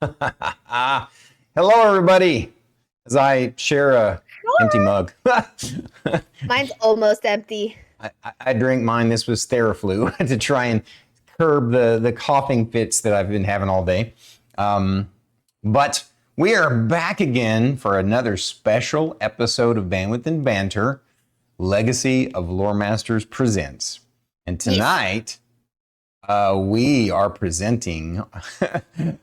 Hello, everybody. As I share a empty mug, Mine's almost empty. I drink mine. This was Theraflu to try and curb the coughing fits that I've been having all day. But we are back again for another special episode of Bandwidth and Banter. Legacy of Loremasters presents, and tonight. We are presenting.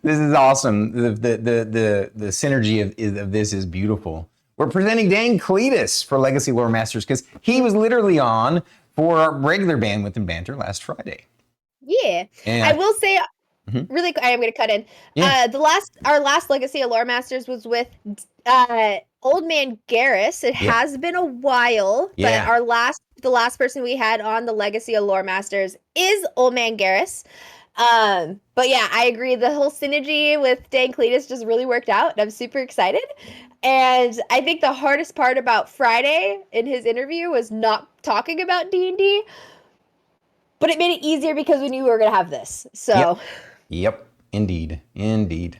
This is awesome. The synergy of this is beautiful. We're presenting DangCletus for Legacy Loremasters because he was literally on for our regular Bandwidth and Banter last Friday. Yeah, And I will say really. I am going to cut in. Yeah. Our last Legacy of Loremasters was with Old Man Garrus. It has been a while, but the last person we had on the Legacy of Loremasters is Old Man Garrus. But yeah, I agree. The whole synergy with DangCletus just really worked out. I'm super excited. And I think the hardest part about Friday in his interview was not talking about D&D. But it made it easier because we knew we were going to have this. So. Yep. Indeed. And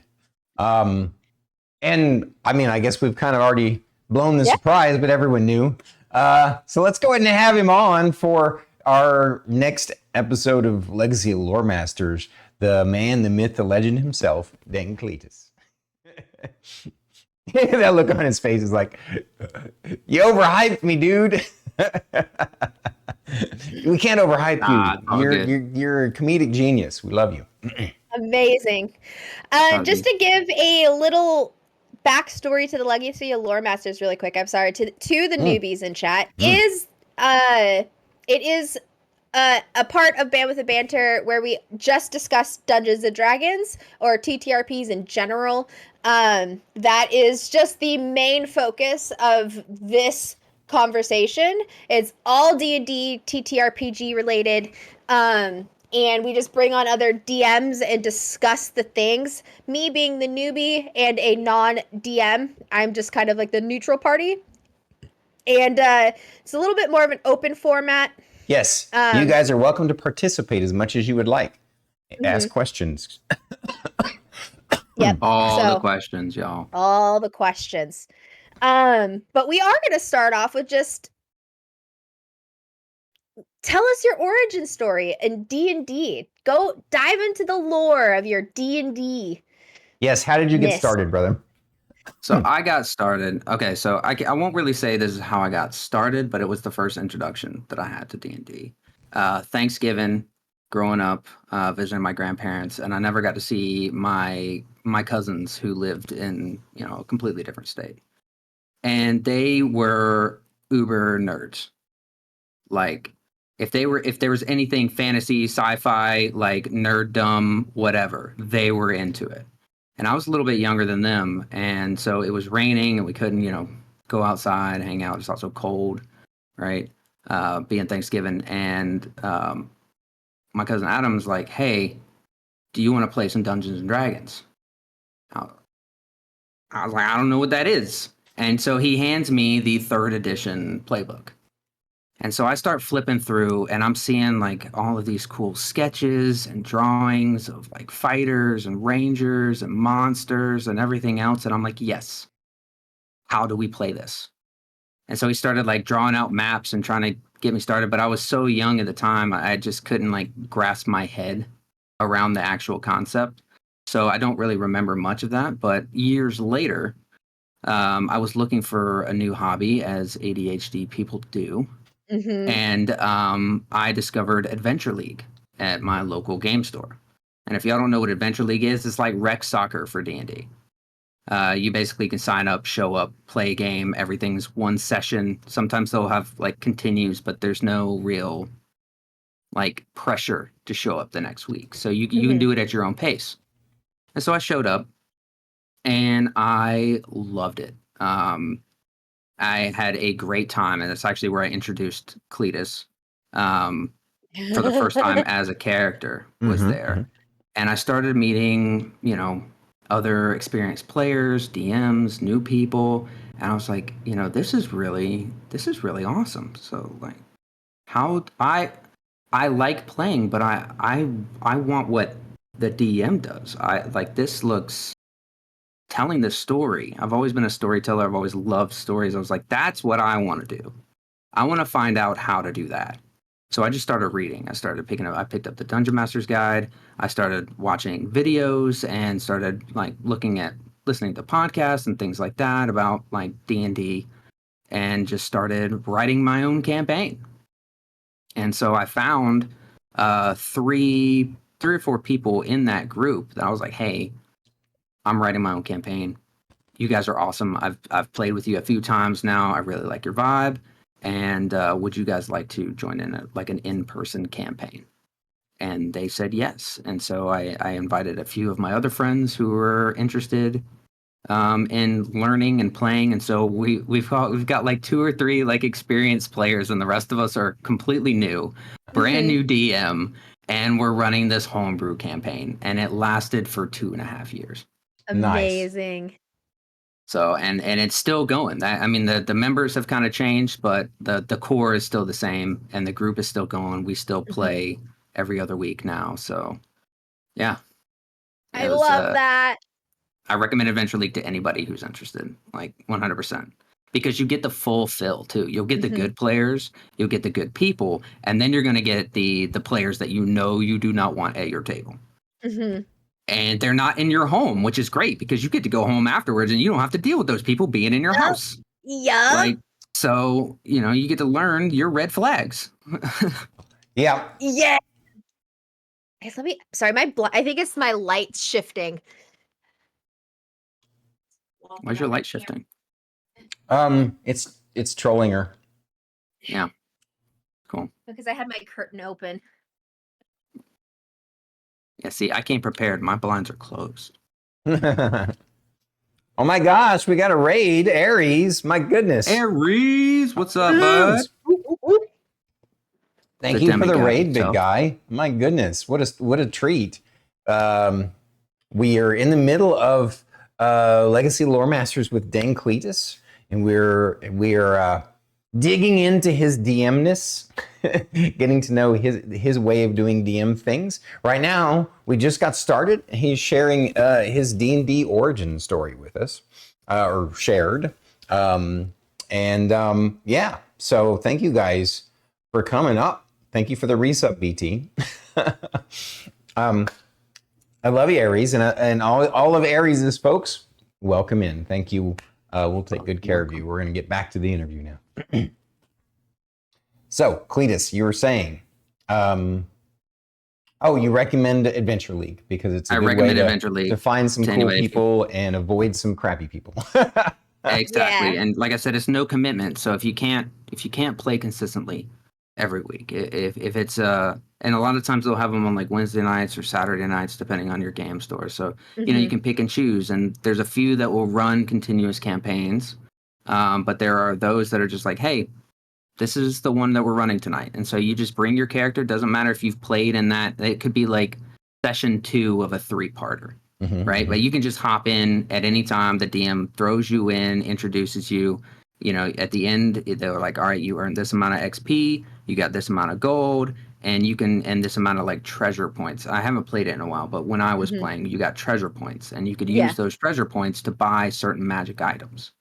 I mean, I guess we've kind of already blown the surprise, but everyone knew. So let's go ahead and have him on for our next episode of Legacy of Loremasters. The man, the myth, the legend himself, DangCletus. That look on his face is like, you overhyped me, dude. We can't overhype you. You're a comedic genius. We love you. Amazing. Just to give a little backstory to the Legacy of Loremasters really quick. I'm sorry to the newbies in chat. It is a part of Bandwidth and Banter where we just discussed Dungeons and Dragons or TTRPs in general. That is just the main focus of this conversation. It's all D&D, TTRPG related. And we just bring on other DMs and discuss the things. Me being the newbie and a non-DM, I'm just kind of like the neutral party. And it's a little bit more of an open format. Yes, you guys are welcome to participate as much as you would like. Ask questions. Yep. The questions, y'all. All the questions. But we are going to start off with just tell us your origin story in D&D. Go dive into the lore of your D&D. Yes, how did you get started, brother? So I got started. Okay, so I won't really say this is how I got started, but it was the first introduction that I had to D&D. Thanksgiving, growing up, visiting my grandparents, and I never got to see my cousins who lived in a completely different state, and they were uber nerds. Like if there was anything fantasy, sci-fi, like nerddom, whatever, they were into it. And I was a little bit younger than them, and so it was raining, and we couldn't, go outside, hang out. It's also cold, right? Being Thanksgiving, and my cousin Adam's like, "Hey, do you want to play some Dungeons and Dragons?" I was like, "I don't know what that is," and so he hands me the 3rd edition playbook. And so I start flipping through, and I'm seeing like all of these cool sketches and drawings of like fighters and rangers and monsters and everything else. And I'm like, yes, how do we play this? And so he started like drawing out maps and trying to get me started. But I was so young at the time, I just couldn't like grasp my head around the actual concept. So I don't really remember much of that. But years later, I was looking for a new hobby, as ADHD people do. Mm-hmm. And I discovered Adventure League at my local game store. And if y'all don't know what Adventure League is, it's like rec soccer for D&D. You basically can sign up, show up, play a game. Everything's one session. Sometimes they'll have like continues, but there's no real like pressure to show up the next week. So you can do it at your own pace. And so I showed up, and I loved it. I had a great time, and that's actually where I introduced Cletus for the first time as a character was there. And I started meeting, other experienced players, DMs, new people, and I was like, this is really awesome. So like, how I like playing, but I want what the DM does. I like this looks telling this story. I've always been a storyteller. I've always loved stories. I was like, that's what I want to do. I want to find out how to do that. So I just started reading. I picked up the Dungeon Master's Guide. I started watching videos and started like listening to podcasts and things like that about like D&D, and just started writing my own campaign. And so I found three or four people in that group that I was like, hey, I'm writing my own campaign. You guys are awesome. I've played with you a few times now. I really like your vibe. And would you guys like to join in an in-person campaign? And they said yes. And so I invited a few of my other friends who were interested in learning and playing. And so we've got like 2 or 3 like experienced players, and the rest of us are completely new, brand new DM, and we're running this homebrew campaign. And it lasted for 2.5 years. Amazing. Nice. So and it's still going. The members have kind of changed, but the core is still the same, and the group is still going. We still play every other week now. So yeah, I love that. I recommend Adventure League to anybody who's interested, like 100%, because you get the full fill too. You'll get the good players, you'll get the good people, and then you're going to get the players that you do not want at your table. And they're not in your home, which is great because you get to go home afterwards and you don't have to deal with those people being in your house. Yeah. Like, so, you get to learn your red flags. Yeah. Yeah. Sorry, I think it's my light shifting. Why's your light shifting? It's trolling her. Yeah. Cool. Because I had my curtain open. Yeah, see, I came prepared. My blinds are closed. Oh my gosh, we got a raid, Aries. My goodness. Aries, what's up, bud? Thank you for the raid, big guy. My goodness, what a treat. We are in the middle of Legacy of Loremasters with DangCletus, and we're digging into his DMness, getting to know his way of doing DM things. Right now, we just got started. He's sharing his D&D origin story with us, or shared. Yeah, so thank you guys for coming up. Thank you for the resub, BT. I love you, Aries, and all of Aries' folks, welcome in. Thank you. We'll take good care of you. We're going to get back to the interview now. So, Cletus, you were saying, you recommend Adventure League because it's a good way to find some cool people and avoid some crappy people. Exactly, and like I said, it's no commitment. So if you can't play consistently every week, if it's and a lot of times they'll have them on like Wednesday nights or Saturday nights, depending on your game store. So you can pick and choose, and there's a few that will run continuous campaigns, but there are those that are just like, hey, this is the one that we're running tonight, and so you just bring your character. Doesn't matter if you've played in that. It could be like session 2 of a 3-parter, right? But you can just hop in at any time. The DM throws you in, introduces you. At the end, they're like, all right, you earned this amount of XP, you got this amount of gold, and this amount of like treasure points. I haven't played it in a while, but when I was playing, you got treasure points, and you could use those treasure points to buy certain magic items.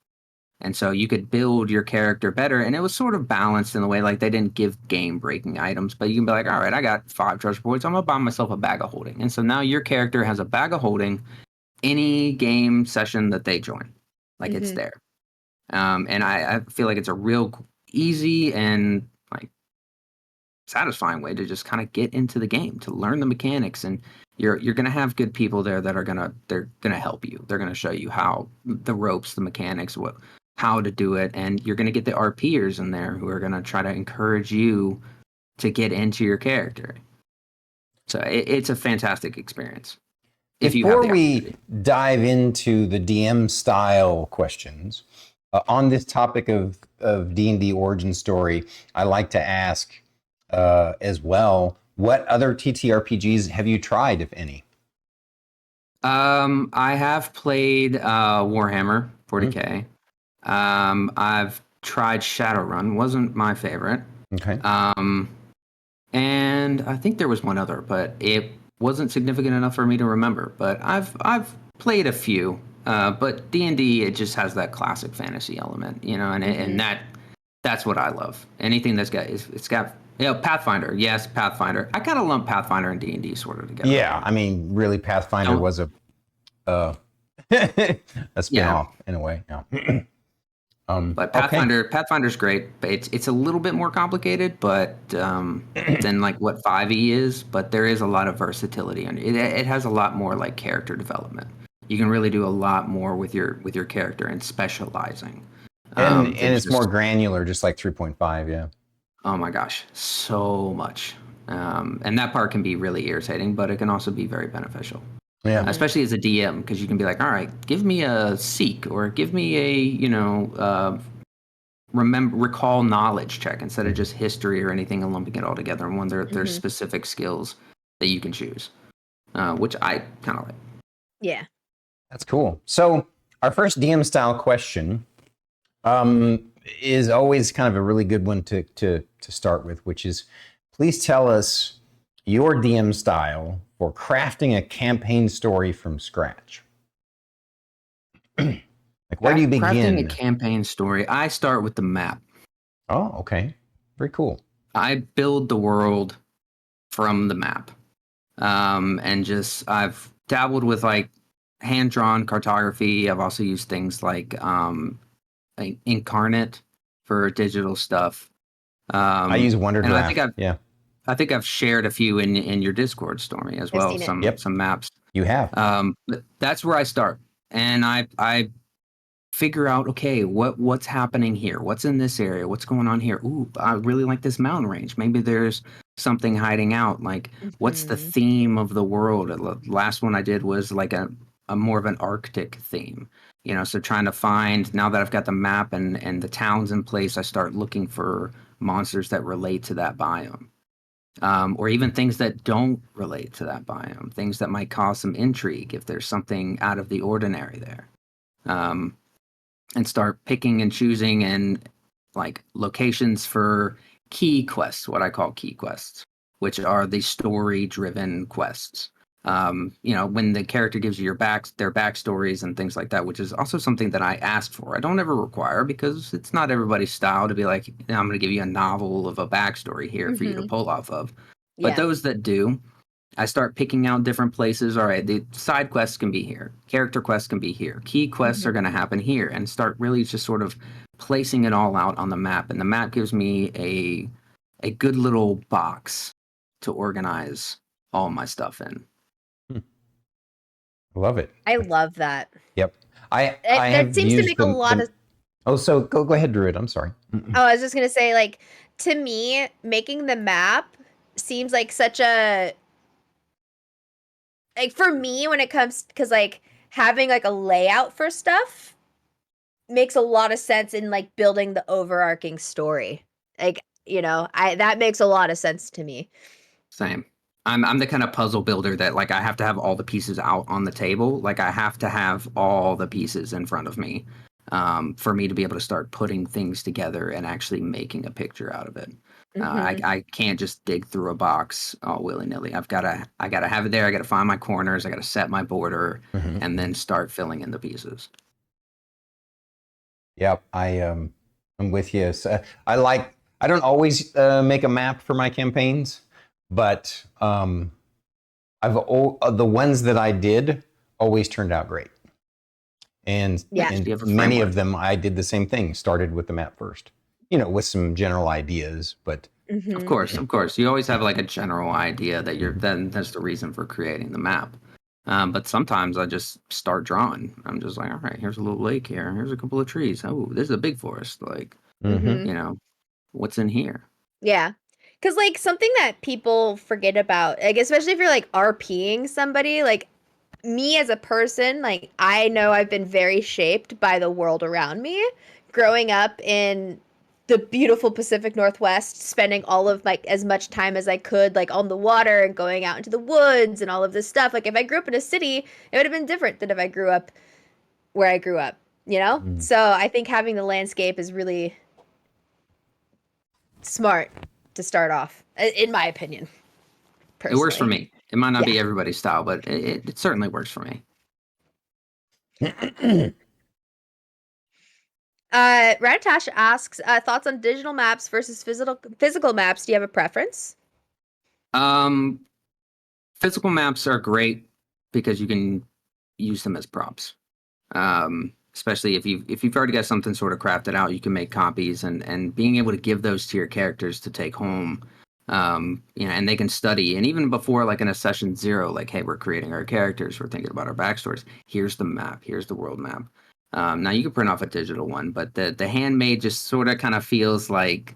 And so you could build your character better, and it was sort of balanced in the way, like they didn't give game-breaking items, but you can be like, all right, I got 5 treasure points, I'm going to buy myself a bag of holding. And so now your character has a bag of holding any game session that they join. Like it's there. And I feel like it's a real easy and like satisfying way to just kind of get into the game, to learn the mechanics, and you're going to have good people there that they're going to help you. They're going to show you how the ropes, the mechanics, how to do it, and you're going to get the RPers in there who are going to try to encourage you to get into your character. So it's a fantastic experience. Before we dive into the DM style questions, on this topic of D&D origin story, I like to ask as well, what other TTRPGs have you tried, if any? I have played Warhammer 40K. I've tried Shadowrun, wasn't my favorite. Okay. And I think there was one other, but it wasn't significant enough for me to remember. But I've played a few. But D&D, it just has that classic fantasy element, you know, and that's what I love. Anything it's got, you know, Pathfinder. Yes, Pathfinder. I kind of lump Pathfinder and D&D sort of together. Yeah, I mean, really, Pathfinder was a a spin-off in a way. Yeah. But Pathfinder's great. But it's a little bit more complicated, but than like what 5e is. But there is a lot of versatility, and it has a lot more like character development. You can really do a lot more with your character and specializing. And it's more granular, just like 3.5. Yeah. Oh my gosh, so much. And that part can be really irritating, but it can also be very beneficial. Yeah. Especially as a DM, because you can be like, all right, give me a seek or give me a, you know, recall knowledge check instead of just history or anything and lumping it all together in one. There's specific skills that you can choose, which I kind of like. Yeah. That's cool. So our first DM style question is always kind of a really good one to start with, which is, please tell us your DM style for crafting a campaign story from scratch. Like, where do you begin? Crafting a campaign story, I start with the map. Oh, okay. Very cool. I build the world from the map. And I've dabbled with like hand-drawn cartography. I've also used things like Incarnate for digital stuff. I use WonderDraft. I think I've shared a few in your Discord, Stormy, as well. Some maps. You have. But that's where I start, and I figure out, okay, what's happening here? What's in this area? What's going on here? Ooh, I really like this mountain range. Maybe there's something hiding out. Like, what's the theme of the world? The last one I did was like a more of an Arctic theme. You know, so trying to find, now that I've got the map and the towns in place, I start looking for monsters that relate to that biome. Or even things that don't relate to that biome, things that might cause some intrigue if there's something out of the ordinary there. And start picking and choosing and like locations for key quests, what I call key quests, which are the story-driven quests. You know, when the character gives you their backstories and things like that, which is also something that I ask for. I don't ever require, because it's not everybody's style to be like, I'm going to give you a novel of a backstory here for you to pull off of. But those that do, I start picking out different places. All right, the side quests can be here. Character quests can be here. Key quests are going to happen here, and start really just sort of placing it all out on the map. And the map gives me a good little box to organize all my stuff in. Love it. I love that. Yep. That seems to make a lot of. Oh, so go ahead, Druid. I'm sorry. Oh, I was just gonna say, like, to me, making the map seems like such a, like, for me, when it comes, because like having like a layout for stuff makes a lot of sense in like building the overarching story. Like, you know, that makes a lot of sense to me. Same. I'm the kind of puzzle builder that, like, I have to have all the pieces out on the table. Like, I have to have all the pieces in front of me for me to be able to start putting things together and actually making a picture out of it. I can't just dig through a box all willy-nilly. I gotta have it there. I gotta find my corners. I gotta set my border and then start filling in the pieces. Yep, I'm with you. So I don't always make a map for my campaigns, but the ones that I did always turned out great. And many of them, I did the same thing. Started with the map first, you know, with some general ideas, but of course, you always have like a general idea that then that's the reason for creating the map. But sometimes I just start drawing. I'm just like, all right, here's a little lake here. Here's a couple of trees. Oh, this is a big forest. Like, you know, what's in here? Yeah. Because, like, something that people forget about, like, especially if you're, like, RPing somebody, like, me as a person, like, I know I've been very shaped by the world around me. Growing up in the beautiful Pacific Northwest, spending all of, like, as much time as I could, like, on the water and going out into the woods and all of this stuff. Like, if I grew up in a city, it would have been different than if I grew up where I grew up, you know? So I think having the landscape is really smart to start off, in my opinion. Personally. It works for me. It might not be everybody's style, but it certainly works for me. Radatash asks, thoughts on digital maps versus physical maps. Do you have a preference? Physical maps are great because you can use them as props. Especially if you've already got something sort of crafted out, you can make copies, and being able to give those to your characters to take home, and they can study. And even before, like in a session 0, like, hey, we're creating our characters, we're thinking about our backstories. Here's the map. Here's the world map. Now you can print off a digital one, but the handmade just sort of kind of feels like,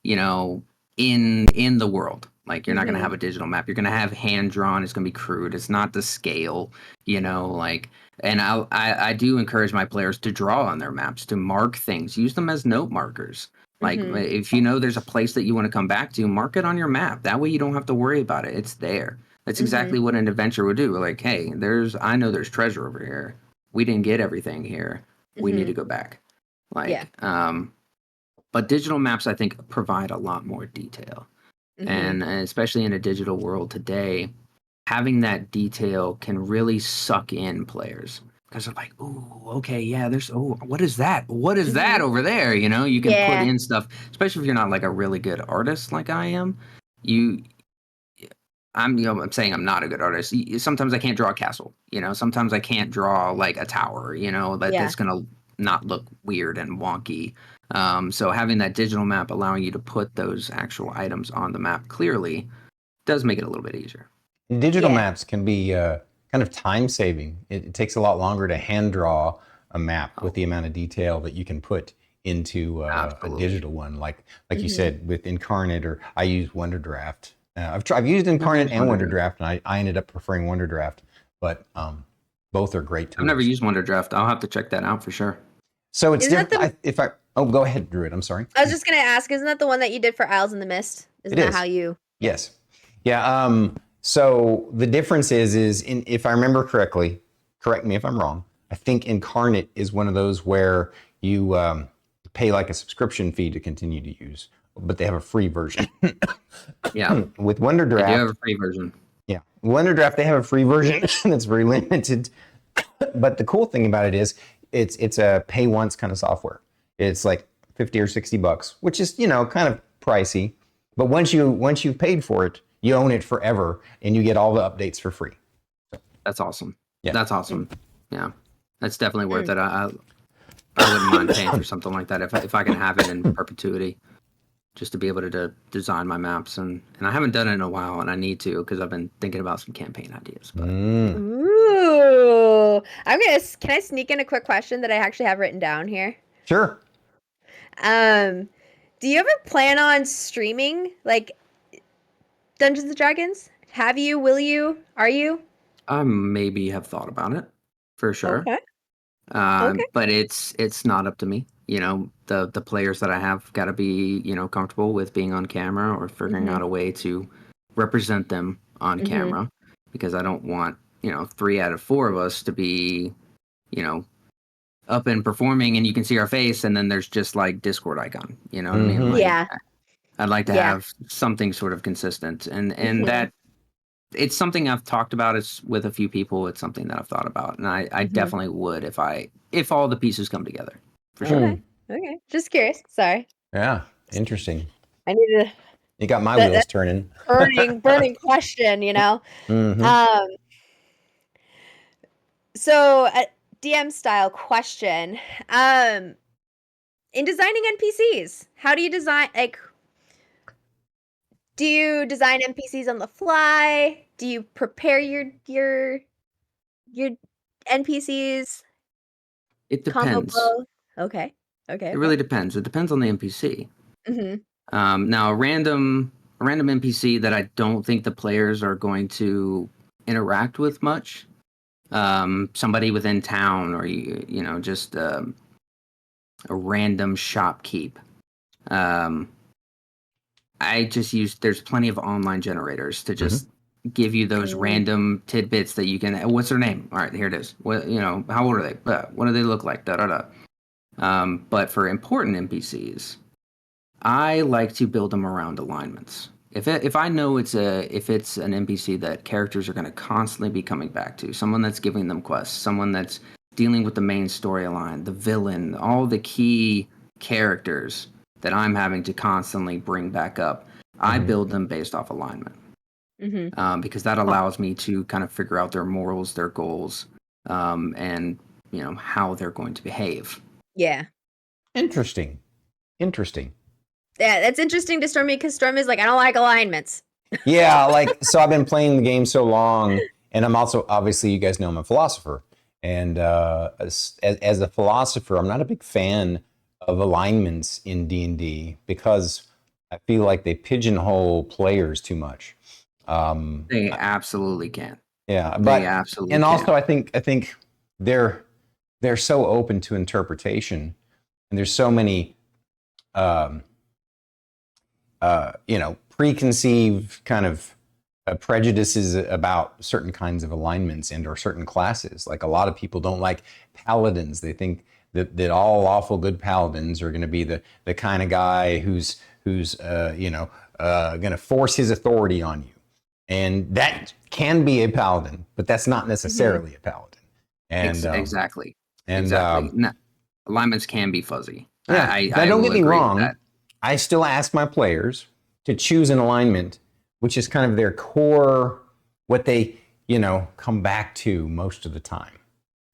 in the world. Like, you're not going to have a digital map. You're going to have hand drawn. It's going to be crude. It's not the scale, like. And I do encourage my players to draw on their maps, to mark things, use them as note markers. Like, if there's a place that you want to come back to, mark it on your map. That way you don't have to worry about it. It's there. That's exactly what an adventure would do. Like, hey, I know there's treasure over here. We didn't get everything here. We need to go back. But digital maps, I think, provide a lot more detail. And especially in a digital world today, having that detail can really suck in players, because they're like, "Oh, okay, yeah, what is that? What is that over there?" You can put in stuff, especially if you're not like a really good artist like I am. I'm saying I'm not a good artist. Sometimes I can't draw a castle. Sometimes I can't draw like a tower. That's gonna not look weird and wonky. So having that digital map allowing you to put those actual items on the map clearly does make it a little bit easier. Digital maps can be kind of time saving. It takes a lot longer to hand draw a map with the amount of detail that you can put into a digital one. Like you said with Incarnate, or I use Wonderdraft. I've used Incarnate and Wonderdraft, and I ended up preferring Wonderdraft, but both are great tools. I've never used Wonderdraft. I'll have to check that out for sure. So it's different. Go ahead, Druid. I'm sorry. I was just gonna ask, isn't that the one that you did for Isles in the Mist? Isn't that how you? Yes. Yeah. So the difference is if I remember correctly, correct me if I'm wrong, I think Incarnate is one of those where you pay like a subscription fee to continue to use, but they have a free version. Yeah. With Wonderdraft, they do have a free version. Yeah. Wonderdraft, they have a free version that's very limited. But the cool thing about it is it's a pay once kind of software. It's like $50 or $60, which is, kind of pricey. But once you've paid for it, you own it forever, and you get all the updates for free. That's awesome. Yeah. That's awesome. Yeah. That's definitely worth it. I wouldn't mind paying for something like that if I can have it in perpetuity, just to be able to design my maps. And I haven't done it in a while, and I need to, because I've been thinking about some campaign ideas. But. Ooh. Can I sneak in a quick question that I actually have written down here? Sure. Do you ever plan on streaming like Dungeons and Dragons? Have you? Will you? Are you? I maybe have thought about it, for sure. Okay. But it's not up to me. The players that I have got to be, comfortable with being on camera, or figuring out a way to represent them on camera, because I don't want, 3 out of 4 of us to be, up and performing, and you can see our face, and then there's just like Discord icon. You know what I mean? Like, I'd like to have something sort of consistent, and that it's something I've talked about with a few people. It's something that I've thought about, and I definitely would if all the pieces come together, for sure. Okay. Just curious. Sorry. Yeah. Interesting. I needed. You got my wheels turning. Burning question. So a DM style question. In designing NPCs, how do you design? Like, do you design NPCs on the fly? Do you prepare your NPCs? It depends. Okay. It really depends. It depends on the NPC. Mm-hmm. Now, a random NPC that I don't think the players are going to interact with much. Somebody within town, or just a random shopkeep. I just there's plenty of online generators to just give you those random tidbits that you can. What's their name? All right, here it is. What how old are they? What do they look like? Da da da. But for important NPCs, I like to build them around alignments. If I know it's an NPC that characters are going to constantly be coming back to, someone that's giving them quests, someone that's dealing with the main storyline, the villain, all the key characters that I'm having to constantly bring back up. I build them based off alignment. Because that allows me to kind of figure out their morals, their goals, and how they're going to behave. Yeah. Interesting. Yeah, that's interesting to Stormy because Storm is like, I don't like alignments. Yeah, like, so I've been playing the game so long, and I'm also, obviously, you guys know I'm a philosopher. And as a philosopher, I'm not a big fan of alignments in D&D because I feel like they pigeonhole players too much. They absolutely can. Yeah, they absolutely and can. also I think they're so open to interpretation, and there's so many preconceived kind of prejudices about certain kinds of alignments and or certain classes. Like, a lot of people don't like paladins. They think that all lawful good paladins are going to be the kind of guy who's going to force his authority on you. And that can be a paladin, but that's not necessarily a paladin. And exactly. And No, alignments can be fuzzy. Yeah. I don't get me agree with wrong. that. I still ask my players to choose an alignment, which is kind of their core, what they, come back to most of the time.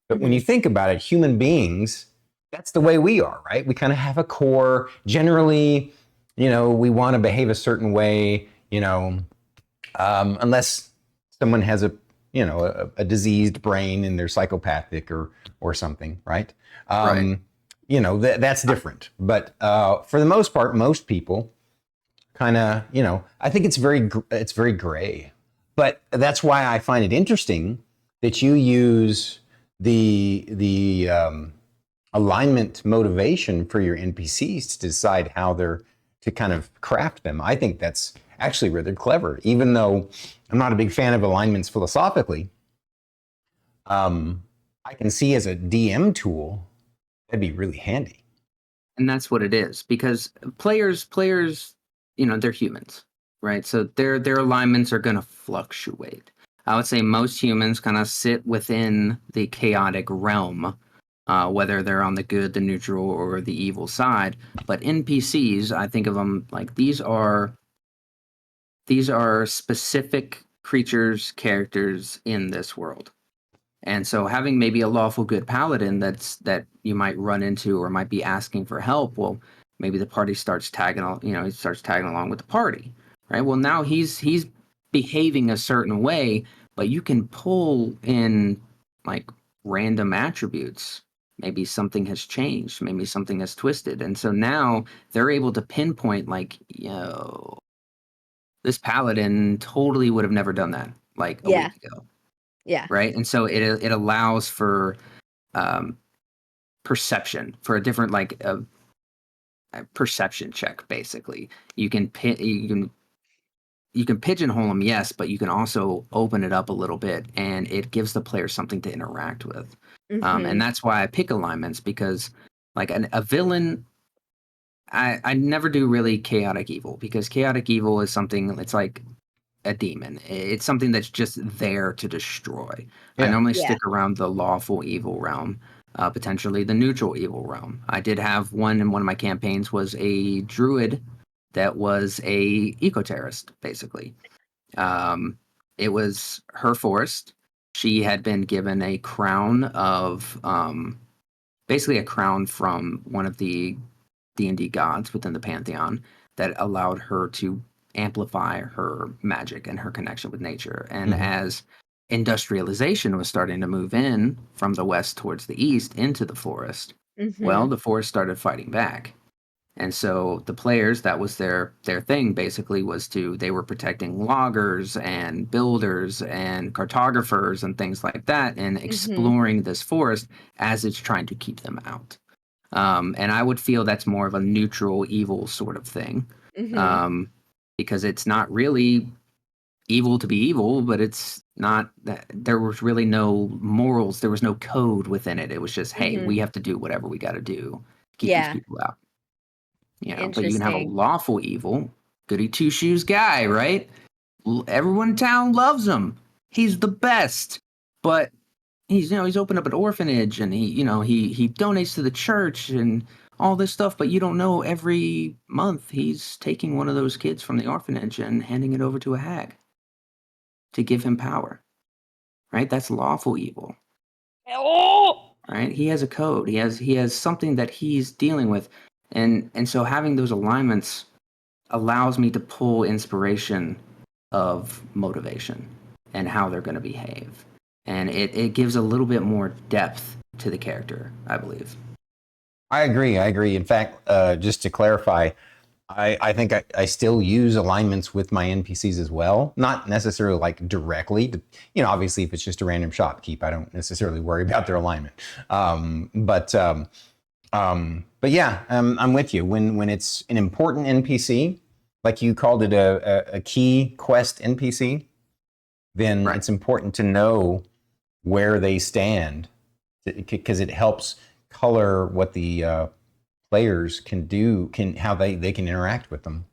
But when you think about it, human beings, that's the way we are, right? We kind of have a core. Generally, we want to behave a certain way, unless someone has a diseased brain and they're psychopathic or something, right? Right. That's different. But for the most part, most people kind of, I think it's very gray. But that's why I find it interesting that you use the alignment motivation for your NPCs to decide how they're to kind of craft them. I think that's actually rather clever, even though I'm not a big fan of alignments philosophically. I can see as a DM tool, that'd be really handy. And that's what it is, because players, they're humans, right? So their alignments are going to fluctuate. I would say most humans kind of sit within the chaotic realm, whether they're on the good, the neutral, or the evil side. But NPCs, I think of them like these are specific creatures, characters in this world. And so having maybe a lawful good paladin that you might run into or might be asking for help, well, maybe the party starts tagging along with the party, right? Well, now he's behaving a certain way, but you can pull in like random attributes. Maybe something has changed, maybe something has twisted. And so now they're able to pinpoint like, this paladin totally would have never done that like a week ago. Yeah. Right. And so it allows for perception, for a different a perception check. Basically, you can pigeonhole them, yes, but you can also open it up a little bit, and it gives the player something to interact with. And that's why I pick alignments, because like a villain, I never do really chaotic evil, because chaotic evil is something, it's like a demon. It's something that's just there to destroy. Yeah. I normally stick around the lawful evil realm, potentially the neutral evil realm. I did have one in one of my campaigns was a druid that was a eco-terrorist, basically. It was her forest. She had been given a crown of basically a crown from one of the D&D gods within the pantheon that allowed her to amplify her magic and her connection with nature. And as industrialization was starting to move in from the west towards the east into the forest, well, the forest started fighting back. And so the players, that was their thing, basically, they were protecting loggers and builders and cartographers and things like that, and exploring this forest as it's trying to keep them out. And I would feel that's more of a neutral evil sort of thing. Because it's not really evil to be evil, but it's not that there was really no morals. There was no code within it. It was just, hey, we have to do whatever we got to do to keep these people out. But you can have a lawful evil, goody two shoes guy, right? Everyone in town loves him. He's the best. But he's opened up an orphanage, and he donates to the church and all this stuff, but you don't know every month he's taking one of those kids from the orphanage and handing it over to a hag to give him power. Right? That's lawful evil. Oh! Right? He has a code. He has something that he's dealing with. And so having those alignments allows me to pull inspiration of motivation and how they're going to behave. And it gives a little bit more depth to the character, I believe. I agree. In fact, just to clarify, I think I still use alignments with my NPCs as well. Not necessarily like directly. Obviously, if it's just a random shopkeep, I don't necessarily worry about their alignment. But yeah, I'm with you. When it's an important NPC, like you called it a key quest NPC, then Right. It's important to know where they stand, because it helps color what the players can do, how they can interact with them.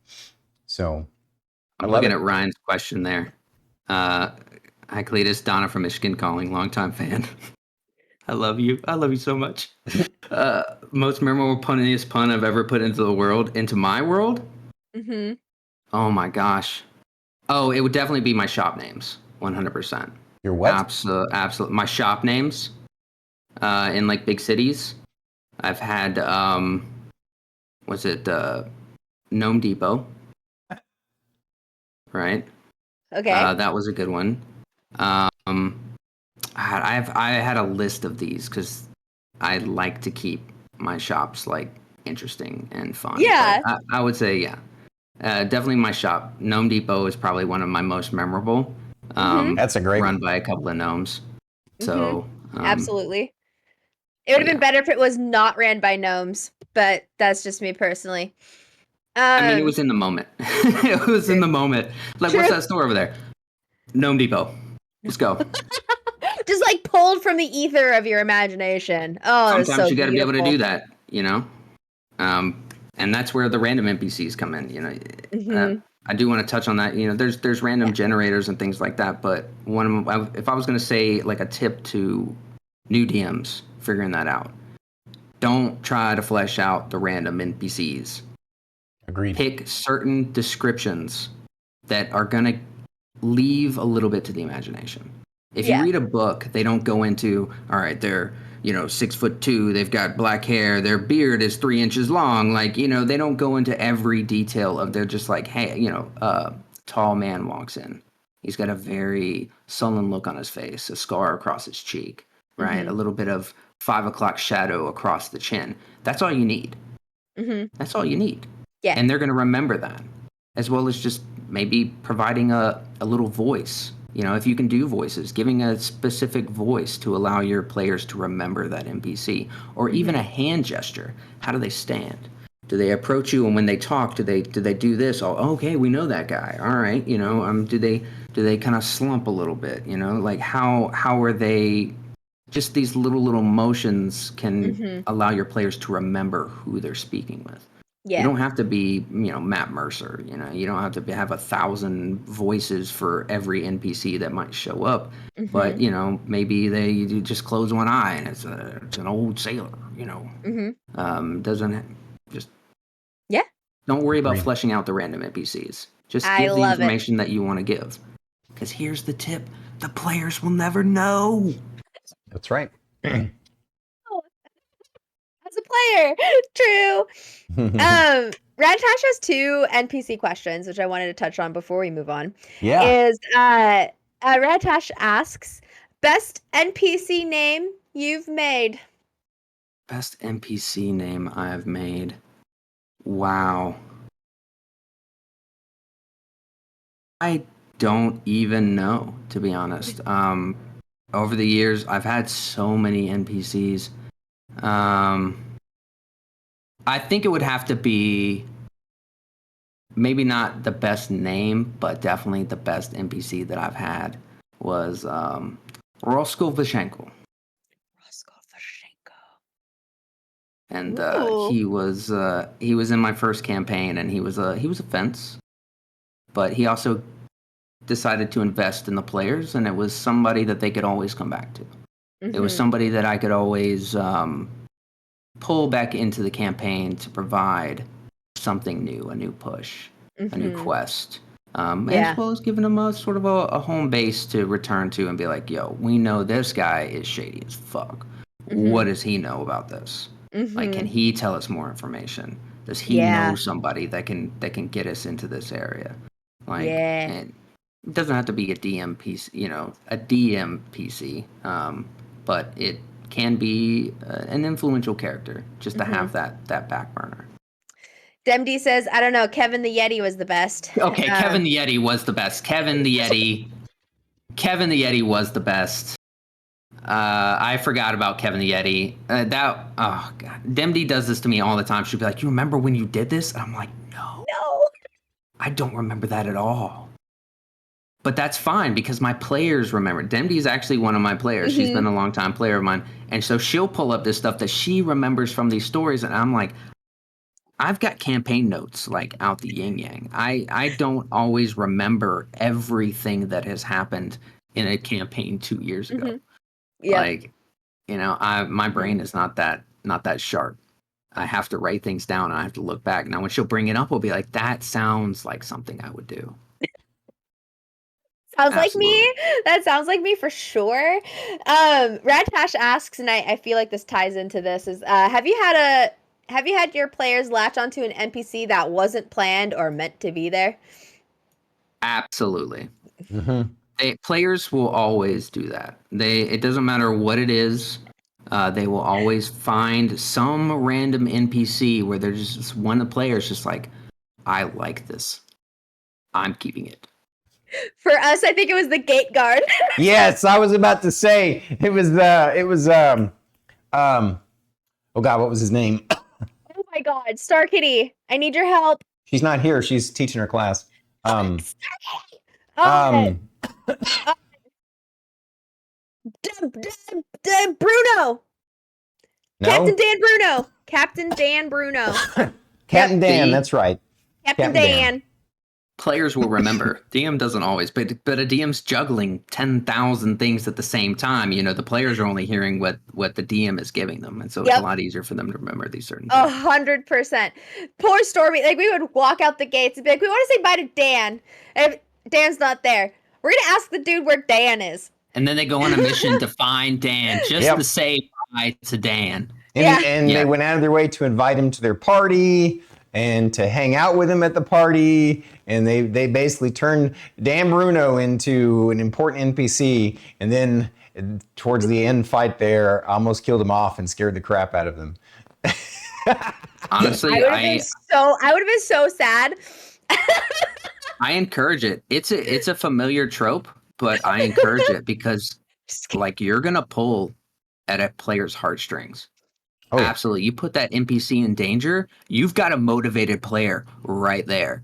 So I'm looking at Ryan's question there. Hi, Cletus. Donna from Michigan calling, longtime fan. I love you. I love you so much. Most memorable punniest pun I've ever put into my world? Mm-hmm. Oh my gosh. Oh, it would definitely be my shop names. 100%. Your what? Absolutely. My shop names in like big cities. I've had, was it Gnome Depot? Right. Okay. That was a good one. I had a list of these because I like to keep my shops like interesting and fun. Yeah. But I would say, yeah, definitely my shop. Gnome Depot is probably one of my most memorable. That's a great run one. by a couple of gnomes. So absolutely. It would have been better if it was not ran by gnomes, but that's just me personally. I mean, it was in the moment. It was in the moment. Like, True. what's that store over there? Gnome Depot. Let's go. Just like pulled from the ether of your imagination. Oh, Sometimes you got to be able to do that. that, and that's where the random NPCs come in. I do want to touch on that. There's random generators and things like that. But if I was going to say like a tip to new DMs figuring that out, don't try to flesh out the random NPCs. Agreed. Pick certain descriptions that are going to leave a little bit to the imagination. If you read a book, they don't go into, all right, they're 6'2", they've got black hair, their beard is 3 inches long. Like, they don't go into every detail of, they're just like, hey, a tall man walks in. He's got a very sullen look on his face, a scar across his cheek, right? A little bit of 5 o'clock shadow across the chin. That's all you need. That's all you need. Yeah. And they're going to remember that, as well as just maybe providing a little voice. If you can do voices, giving a specific voice to allow your players to remember that NPC, or even a hand gesture. How do they stand? Do they approach you, and when they talk, do they do this? Oh, okay, we know that guy. All right, do they kind of slump a little bit? Like how are they? Just these little motions can allow your players to remember who they're speaking with. Yeah. You don't have to be, Matt Mercer. You don't have to have 1,000 voices for every NPC that might show up. But maybe they just close one eye and it's an old sailor. Doesn't just don't worry about fleshing out the random NPCs. Just give the information that you want to give. Because here's the tip: the players will never know. That's right. As a player, true. Rantash has 2 NPC questions, which I wanted to touch on before we move on. Yeah. Rantash asks, best NPC name you've made? Best NPC name I've made. Wow. I don't even know, to be honest. Over the years, I've had so many NPCs. I think it would have to be maybe not the best name, but definitely the best NPC that I've had was Roscoe Vishenko. And he was in my first campaign, and he was a fence, but he also decided to invest in the players, and it was somebody that they could always come back to. It was somebody that I could always pull back into the campaign to provide something new, a new push, a new quest, as well as giving them a sort of a home base to return to and be like, yo, we know this guy is shady as fuck. What does he know about this? Like, can he tell us more information? Does he know somebody that can get us into this area? Like, and it doesn't have to be a DM PC, a DM PC, but it can be an influential character just to have that back burner. Demd says, I don't know, Kevin the Yeti was the best. Okay, Kevin the Yeti was the best. Kevin the Yeti was the best. I forgot about Kevin the Yeti. Oh god, Demd does this to me all the time. She'll be like, "You remember when you did this?" And I'm like, "No, I don't remember that at all." But that's fine because my players remember. Demd is actually one of my players. She's been a long time player of mine, and so she'll pull up this stuff that she remembers from these stories, and I'm like, I've got campaign notes like out the yin yang. I don't always remember everything that has happened in a campaign 2 years ago. Like, my brain is not that sharp. I have to write things down and I have to look back. Now when she'll bring it up, we'll be like, that sounds like something I would do. Sounds like me. That sounds like me for sure. Radtash asks, and I feel like this ties into this, is have you had your players latch onto an NPC that wasn't planned or meant to be there? Absolutely. Players will always do that. It doesn't matter what it is. They will always find some random NPC where they're just one of the players just like, I like this. I'm keeping it. For us, I think it was the gate guard. Yes, I was about to say it was oh god, what was his name? Oh my god, Star Kitty, I need your help. She's not here. She's teaching her class. Bruno. No? Captain Dan Bruno. Captain Dan Bruno. Captain Dan, that's right. Captain Dan. Players will remember. DM doesn't always, but a DM's juggling 10,000 things at the same time. The players are only hearing what the DM is giving them, and so it's a lot easier for them to remember these certain things. 100%. Poor Stormy. Like, we would walk out the gates and be like, we want to say bye to Dan. And if Dan's not there, we're gonna ask the dude where Dan is. And then they go on a mission to find Dan just to say bye to Dan. And they went out of their way to invite him to their party and to hang out with him at the party. And they basically turned Dan Bruno into an important NPC. And then towards the end fight there, almost killed him off and scared the crap out of them. Honestly, I would have been so sad. I encourage it. It's a familiar trope, but I encourage it because like you're gonna pull at a player's heartstrings. Oh, absolutely. You put that NPC in danger, you've got a motivated player right there.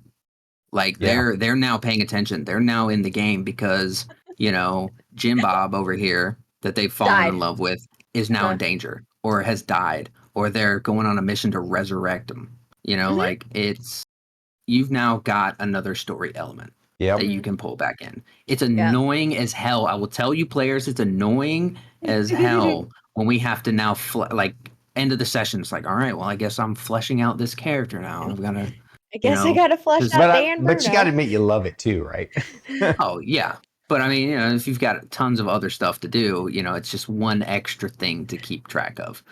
Like they're now paying attention. They're now in the game because, Jim Bob over here that they've fallen in love with is now in danger or has died or they're going on a mission to resurrect him. Like you've now got another story element that you can pull back in. It's annoying as hell. I will tell you players, it's annoying as hell when we have to now end of the session. It's like, all right, well, I guess I'm fleshing out this character now. I'm gonna. I guess I gotta flesh out Dan Bruno. But you gotta admit you love it too, right? Oh yeah, but I mean, if you've got tons of other stuff to do, it's just one extra thing to keep track of,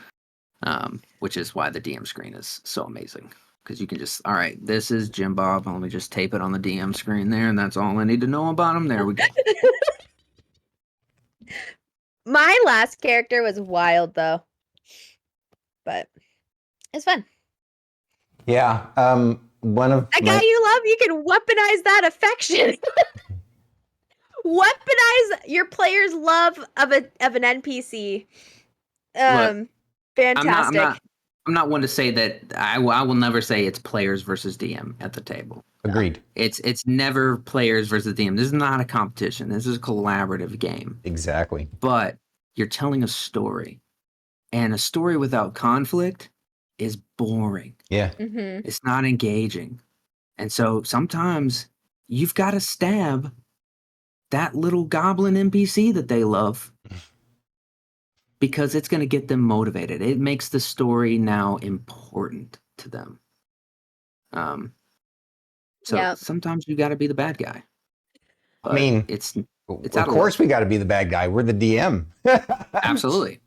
which is why the DM screen is so amazing because you can just, all right, this is Jim Bob. Let me just tape it on the DM screen there, and that's all I need to know about him. There we go. My last character was wild though, but it's fun. Yeah. One of that guy you love, you can weaponize that affection. Weaponize your player's love of an NPC. Look, fantastic. I'm not one to say that I will never say it's players versus DM at the table. Agreed. It's never players versus DM. This is not a competition. This is a collaborative game. Exactly. But you're telling a story, and a story without conflict is boring. Yeah. Mm-hmm. It's not engaging. And so sometimes you've got to stab that little goblin NPC that they love. because it's going to get them motivated. It makes the story now important to them. So sometimes you got to be the bad guy. But I mean, it's of course we got to be the bad guy. We're the DM. Absolutely.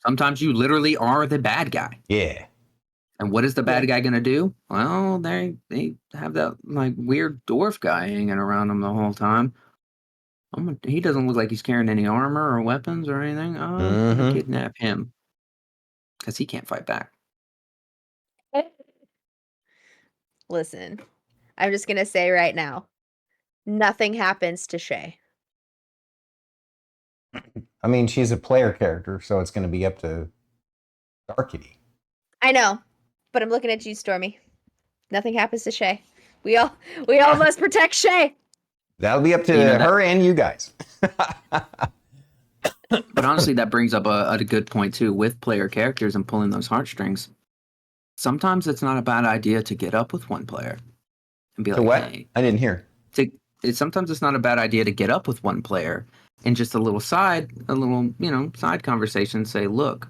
Sometimes you literally are the bad guy. Yeah. And what is the bad guy going to do? Well, they have that like weird dwarf guy hanging around them the whole time. He doesn't look like he's carrying any armor or weapons or anything. I'm going to kidnap him because he can't fight back. Listen, I'm just going to say right now, nothing happens to Shay. I mean, she's a player character, so it's going to be up to Darkity. I know, but I'm looking at you, Stormy. Nothing happens to Shay. We all must protect Shay. That'll be up to her and you guys. But honestly, that brings up a good point too with player characters and pulling those heartstrings. Sometimes it's not a bad idea to get up with one player and be like, what? Hey, I didn't hear. Sometimes it's not a bad idea to get up with one player and just a little side conversation. Say, look,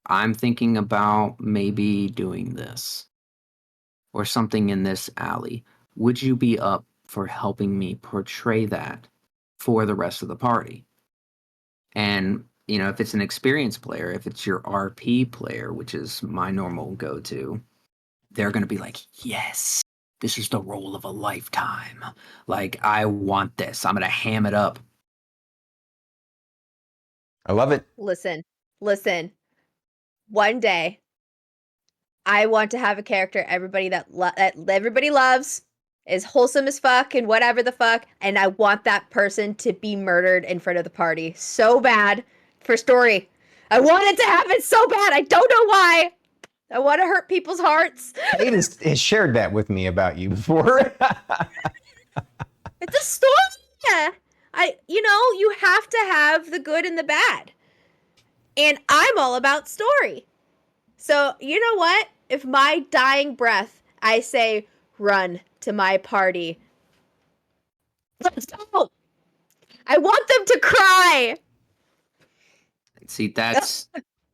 I'm thinking about maybe doing this or something in this alley. Would you be up for helping me portray that for the rest of the party? And, if it's an experienced player, if it's your RP player, which is my normal go-to, they're going to be like, yes, this is the role of a lifetime. Like, I want this. I'm going to ham it up. I love it. Listen. One day, I want to have a character everybody that everybody loves, is wholesome as fuck and whatever the fuck, and I want that person to be murdered in front of the party so bad for story. I want it to happen so bad. I don't know why. I want to hurt people's hearts. Kate has shared that with me about you before. It's a story. You have to have the good and the bad. And I'm all about story. So, you know what? If my dying breath, I say, run to my party. Let's go. I want them to cry. See, that's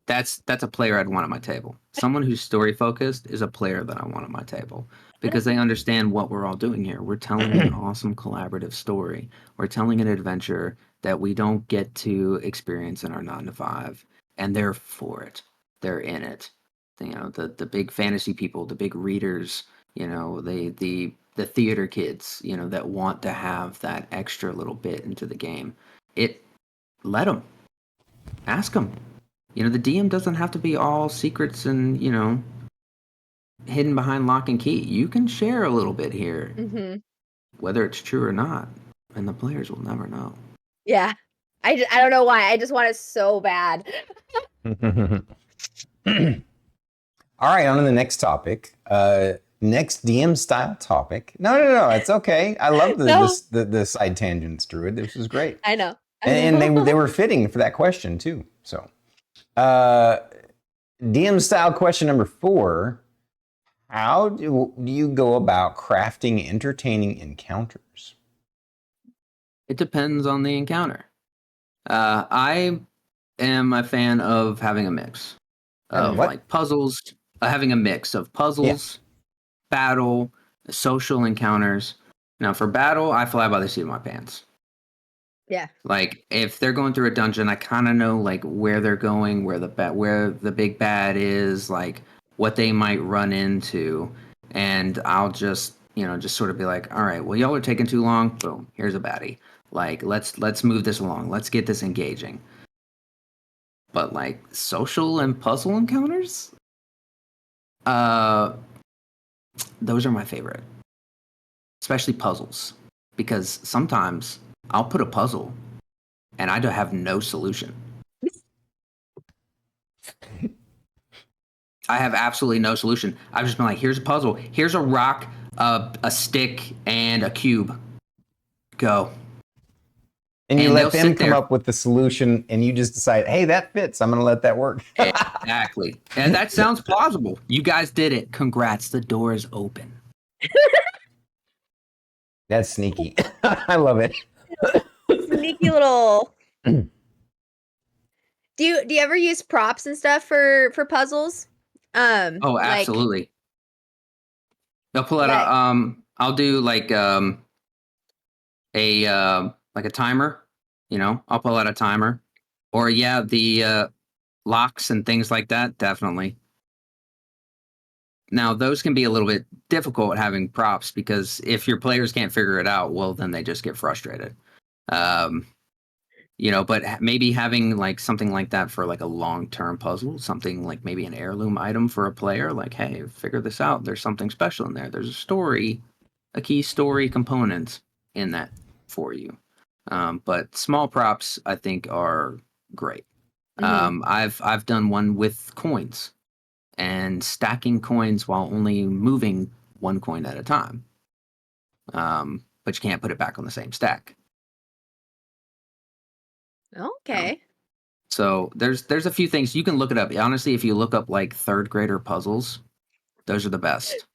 a player I'd want at my table. Someone who's story focused is a player that I want at my table because they understand what we're all doing here. We're telling an awesome collaborative story. We're telling an adventure that we don't get to experience in our 9-to-5, and they're for it. They're in it. The big fantasy people, the big readers, the theater kids, that want to have that extra little bit into the game. Let them. Ask them. The DM doesn't have to be all secrets and, hidden behind lock and key. You can share a little bit here, whether it's true or not, and the players will never know. Yeah. I don't know why. I just want it so bad. All right, on to the next topic. Next DM style topic. No, it's okay. I love the side tangents, Druid. This was great. I know. And they were fitting for that question too. So, DM style question number 4. How do you go about crafting entertaining encounters? It depends on the encounter. I am a fan of having a mix of like puzzles, having a mix of puzzles, battle, social encounters. Now for battle, I fly by the seat of my pants. Yeah. Like if they're going through a dungeon, I kind of know like where they're going, where the big bad is, like what they might run into, and I'll just sort of be like, all right, well y'all are taking too long. Boom, here's a baddie. Like let's move this along. Let's get this engaging. But like social and puzzle encounters, those are my favorite, especially puzzles, because sometimes I'll put a puzzle and I don't have no solution. I have absolutely no solution. I've just been like, here's a puzzle. Here's a rock, a stick, and a cube. Go. And you let them come up with the solution and you just decide, hey, that fits. I'm going to let that work. Exactly. And that sounds plausible. You guys did it. Congrats. The door is open. That's sneaky. I love it. Sneaky little. Do you ever use props and stuff for puzzles? Oh, Like absolutely. I'll pull out like I'll do like a like a timer, I'll pull out a timer. Or yeah, the locks and things like that, definitely. Now, those can be a little bit difficult having props because if your players can't figure it out, well, then they just get frustrated. Um, but maybe having like something like that for like a long-term puzzle, something like maybe an heirloom item for a player, like, hey, figure this out. There's something special in there. There's a story, a key story component in that for you. But small props, I think, are great. I've done one with coins and stacking coins while only moving one coin at a time. But you can't put it back on the same stack. okay. So there's a few things you can look it up. Honestly, if you look up like third grader puzzles, those are the best.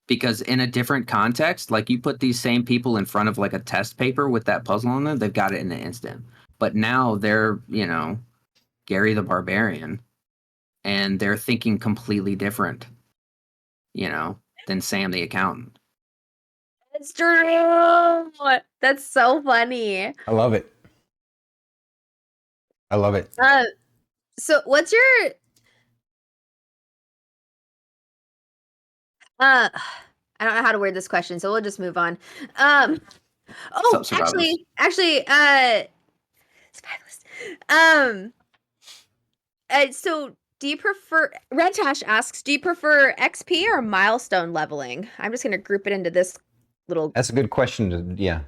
Because in a different context, like you put these same people in front of like a test paper with that puzzle on there, they've got it in an instant. But now they're, Gary the Barbarian, and they're thinking completely different, than Sam the accountant. That's true. That's so funny. I love it. I love it. So what's your I don't know how to word this question, so we'll just move on. Oh, actually, survivalist. So do you prefer? Red Tash asks, do you prefer XP or milestone leveling? I'm just gonna group it into this little. That's a good question. Yeah.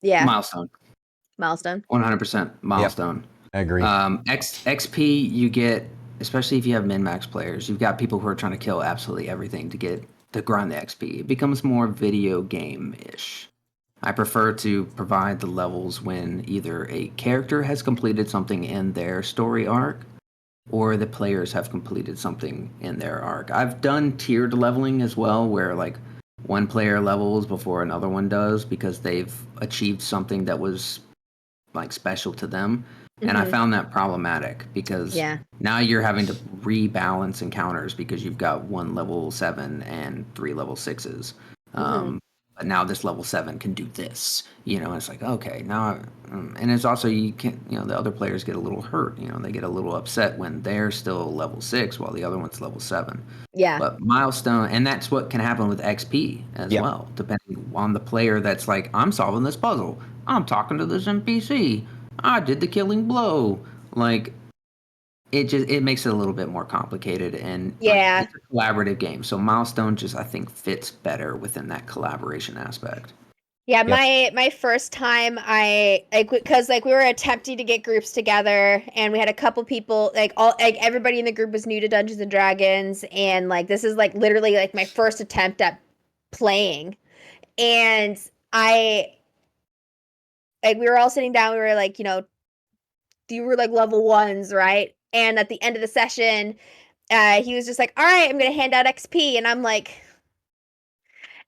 Milestone. 100% milestone. Yep, I agree. XP you get, especially if you have min-max players, you've got people who are trying to kill absolutely everything to grind the XP. It becomes more video game-ish. I prefer to provide the levels when either a character has completed something in their story arc or the players have completed something in their arc. I've done tiered leveling as well, where like one player levels before another one does because they've achieved something that was like special to them. And I found that problematic because now you're having to rebalance encounters because you've got one level 7 and 3 level 6s. But now this level 7 can do this, it's like, okay, now, and it's also, you can't, the other players get a little hurt, they get a little upset when they're still level 6 while the other one's level 7. Yeah. But milestone, and that's what can happen with XP as well, depending on the player that's like, I'm solving this puzzle. I'm talking to this NPC. I did the killing blow. Like, it makes it a little bit more complicated, and it's a collaborative game. So milestone just, I think, fits better within that collaboration aspect. Yeah, my first time because we were attempting to get groups together, and we had a couple people everybody in the group was new to Dungeons and Dragons, and like this is like literally like my first attempt at playing, and we were all sitting down, we were like, you were like level 1s, right? And at the end of the session, he was just like, all right, I'm gonna hand out XP, and I'm like.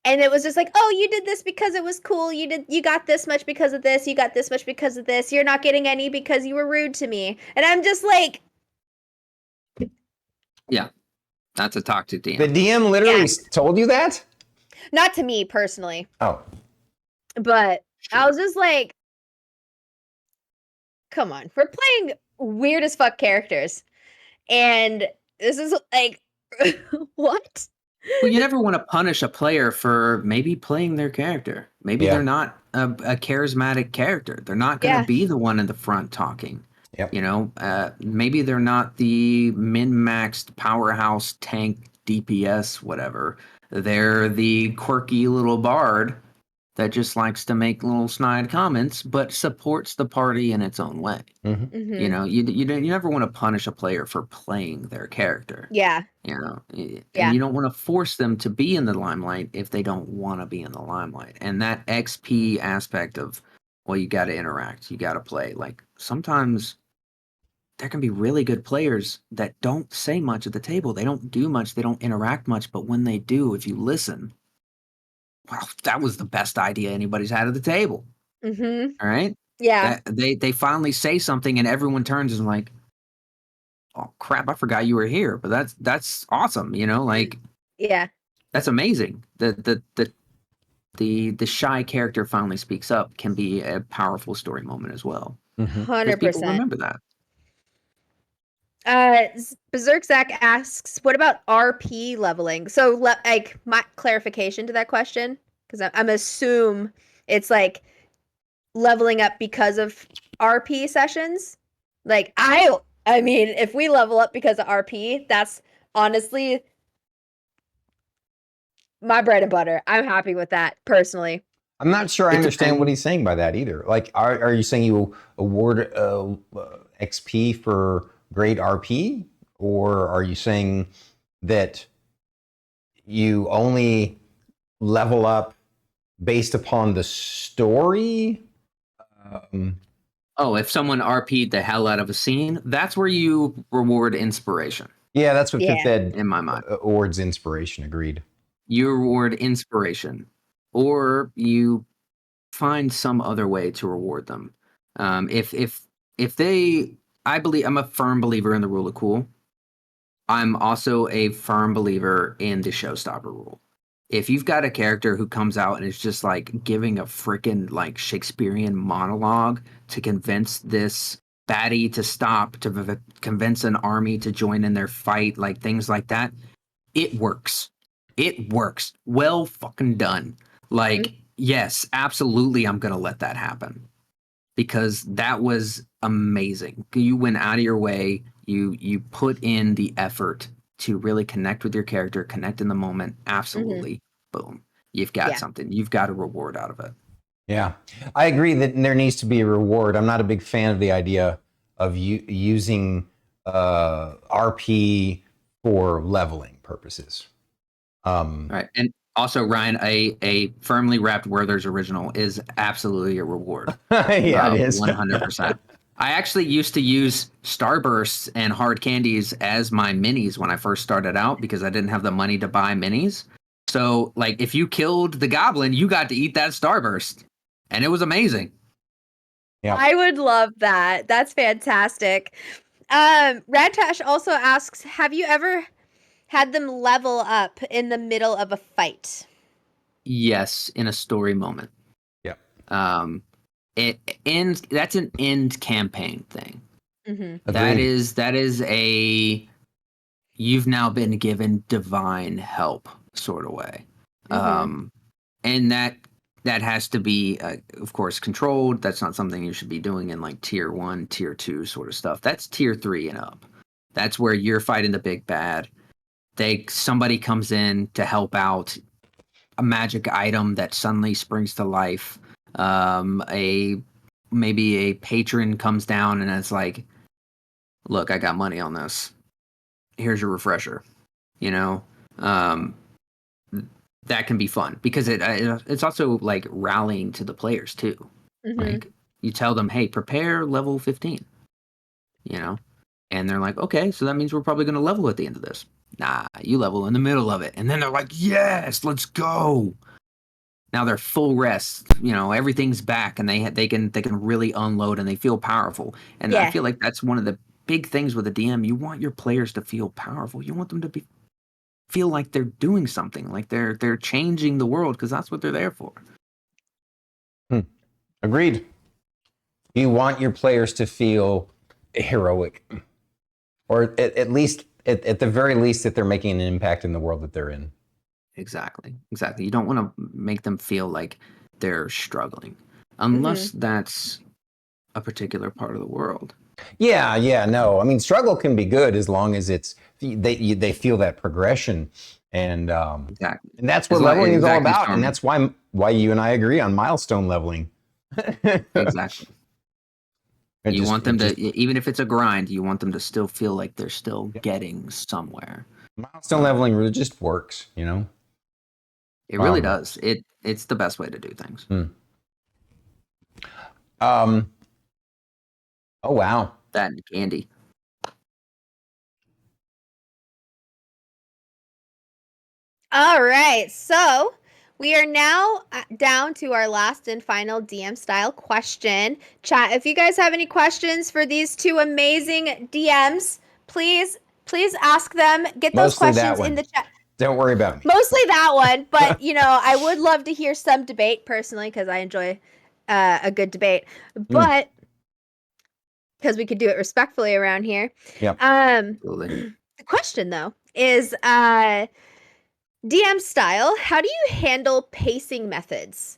And it was just like, oh, you did this because it was cool. You got this much because of this. You got this much because of this. You're not getting any because you were rude to me. And I'm just like, yeah, that's a toxic DM. The DM literally told you that? Not to me personally. Oh. But I was just like, come on, we're playing weird as fuck characters. And this is like, what? Well, you never want to punish a player for maybe playing their character. Maybe they're not a charismatic character. They're not going to be the one in the front talking. Yep. Maybe they're not the min-maxed powerhouse tank DPS, whatever. They're the quirky little bard that just likes to make little snide comments, but supports the party in its own way. You never want to punish a player for playing their character. Yeah. And you don't want to force them to be in the limelight if they don't want to be in the limelight. And that XP aspect of, well, you got to interact, you got to play. Like sometimes there can be really good players that don't say much at the table. They don't do much. They don't interact much. But when they do, if you listen, wow, that was the best idea anybody's had at the table. All right. Yeah. They finally say something and everyone turns and like, oh crap, I forgot you were here. But that's awesome, you know, like Yeah. that's amazing. The shy character finally speaks up can be a powerful story moment as well. Because people 100%. remember that. Berserk Zach asks, what about RP leveling? So, like, my clarification to that question, because I'm assume it's like leveling up because of RP sessions. Like, I mean, if we level up because of RP, that's honestly my bread and butter. I'm happy with that personally. I'm not sure I It understand what depends. he's saying by that either. Like, are you saying you award XP for great RP, or are you saying that you only level up based upon the story? Oh, if someone RP'd the hell out of a scene, that's where you reward inspiration, Yeah, that's what Fifth Yeah. Ed in my mind. awards inspiration. Agreed. You reward inspiration, or you find some other way to reward them. If they, I believe I'm a firm believer in the rule of cool. I'm also a firm believer in the showstopper rule. If you've got a character who comes out and is just like giving a freaking like Shakespearean monologue to convince this baddie to stop, to convince an army to join in their fight, like things like that, it works. It works. Well fucking done. Like, yes, absolutely, I'm going to let that happen because that was amazing. You went out of your way. You put in the effort to really connect with your character, connect in the moment. Absolutely. Boom. You've got Yeah. something. You've got a reward out of it. Yeah, I agree that there needs to be a reward. I'm not a big fan of the idea of using RP for leveling purposes. Right. And also, Ryan, a firmly wrapped Werther's original is absolutely a reward. Yeah, it is. 100%. I actually used to use Starbursts and hard candies as my minis when I first started out because I didn't have the money to buy minis. So, like, if you killed the goblin, you got to eat that Starburst. And it was amazing. Yeah. I would love that. That's fantastic. Radtash also asks, have you ever had them level up in the middle of a fight? Yes, in a story moment. Yeah. It ends. That's an end campaign thing. Mm-hmm. That Agreed. is a you've now been given divine help sort of way. Mm-hmm. And that has to be of course controlled. That's not something you should be doing in like tier 1, tier 2 sort of stuff. That's tier 3 and up. That's where you're fighting the big bad. Somebody comes in to help out, a magic item that suddenly springs to life. Maybe a patron comes down and it's like, look, I got money on this. Here's your refresher. You know, um, that can be fun because it's also like rallying to the players too. Mm-hmm. Like you tell them, hey, prepare level 15. You know, and they're like, okay, so that means we're probably going to level at the end of this. Nah, you level in the middle of it, and then they're like, yes, let's go. Now they're full rest, you know, everything's back, and they can really unload, and they feel powerful. And I Yeah. feel like that's one of the big things with a DM. You want your players to feel powerful. You want them to feel like they're doing something, like they're changing the world, because that's what they're there for. Agreed. You want your players to feel heroic, or at least, at the very least, that they're making an impact in the world that they're in. Exactly. You don't want to make them feel like they're struggling, unless that's a particular part of the world. Yeah, no. I mean, struggle can be good as long as they feel that progression, and Exactly. and that's what leveling is all Exactly, about, and Stormy. that's why you and I agree on milestone leveling. Exactly. You want them to, even if it's a grind, you want them to still feel like they're still getting somewhere. Milestone leveling really just works, you know. It really does. It's the best way to do things. Oh wow. That and candy. All right. So We are now down to our last and final DM style question. Chat, if you guys have any questions for these two amazing DMs, please ask them. Get those Mostly that questions one. in the chat. Don't worry about me. Mostly that one, but I would love to hear some debate personally because I enjoy a good debate. But because we could do it respectfully around here. Yep. Absolutely. The question though is DM style, how do you handle pacing methods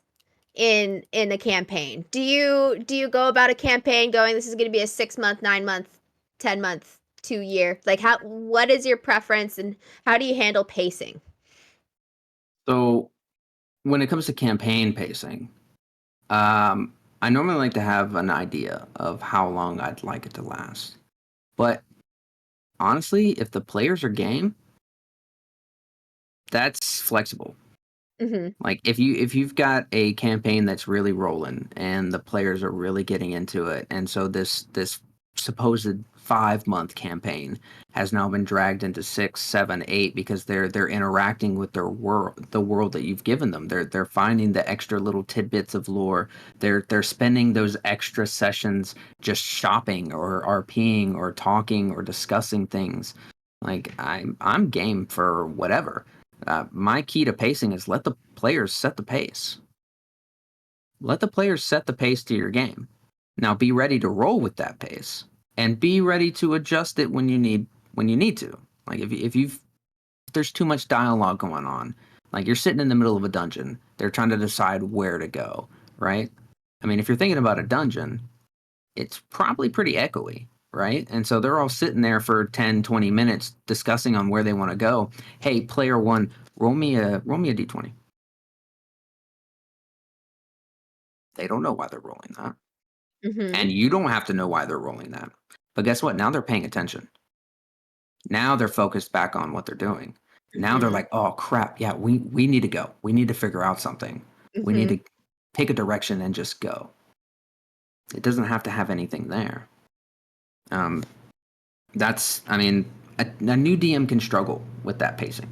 in a campaign? Do you go about a campaign going, this is going to be a 6 month, 9 month, 10 month, 2 year? Like what is your preference and how do you handle pacing? So when it comes to campaign pacing, I normally like to have an idea of how long I'd like it to last. But honestly, if the players are game, that's flexible. Mm-hmm. Like if you've got a campaign that's really rolling and the players are really getting into it, and so this supposed 5-month campaign has now been dragged into 6, 7, 8 because they're interacting with the world that you've given them. They're finding the extra little tidbits of lore. They're spending those extra sessions just shopping or RPing or talking or discussing things. Like I'm game for whatever. My key to pacing is let the players set the pace. Let the players set the pace to your game. Now be ready to roll with that pace and be ready to adjust it when you need to. Like if there's too much dialogue going on, like you're sitting in the middle of a dungeon, they're trying to decide where to go, right? I mean, if you're thinking about a dungeon, it's probably pretty echoey, right? And so they're all sitting there for 10, 20 minutes discussing on where they want to go. Hey, player 1, roll me a d20. They don't know why they're rolling that. Mm-hmm. And you don't have to know why they're rolling that. But guess what? Now they're paying attention. Now they're focused back on what they're doing. Now they're like, oh crap, yeah, we need to go. We need to figure out something. We need to take a direction and just go. It doesn't have to have anything there. I mean, a new DM can struggle with that pacing.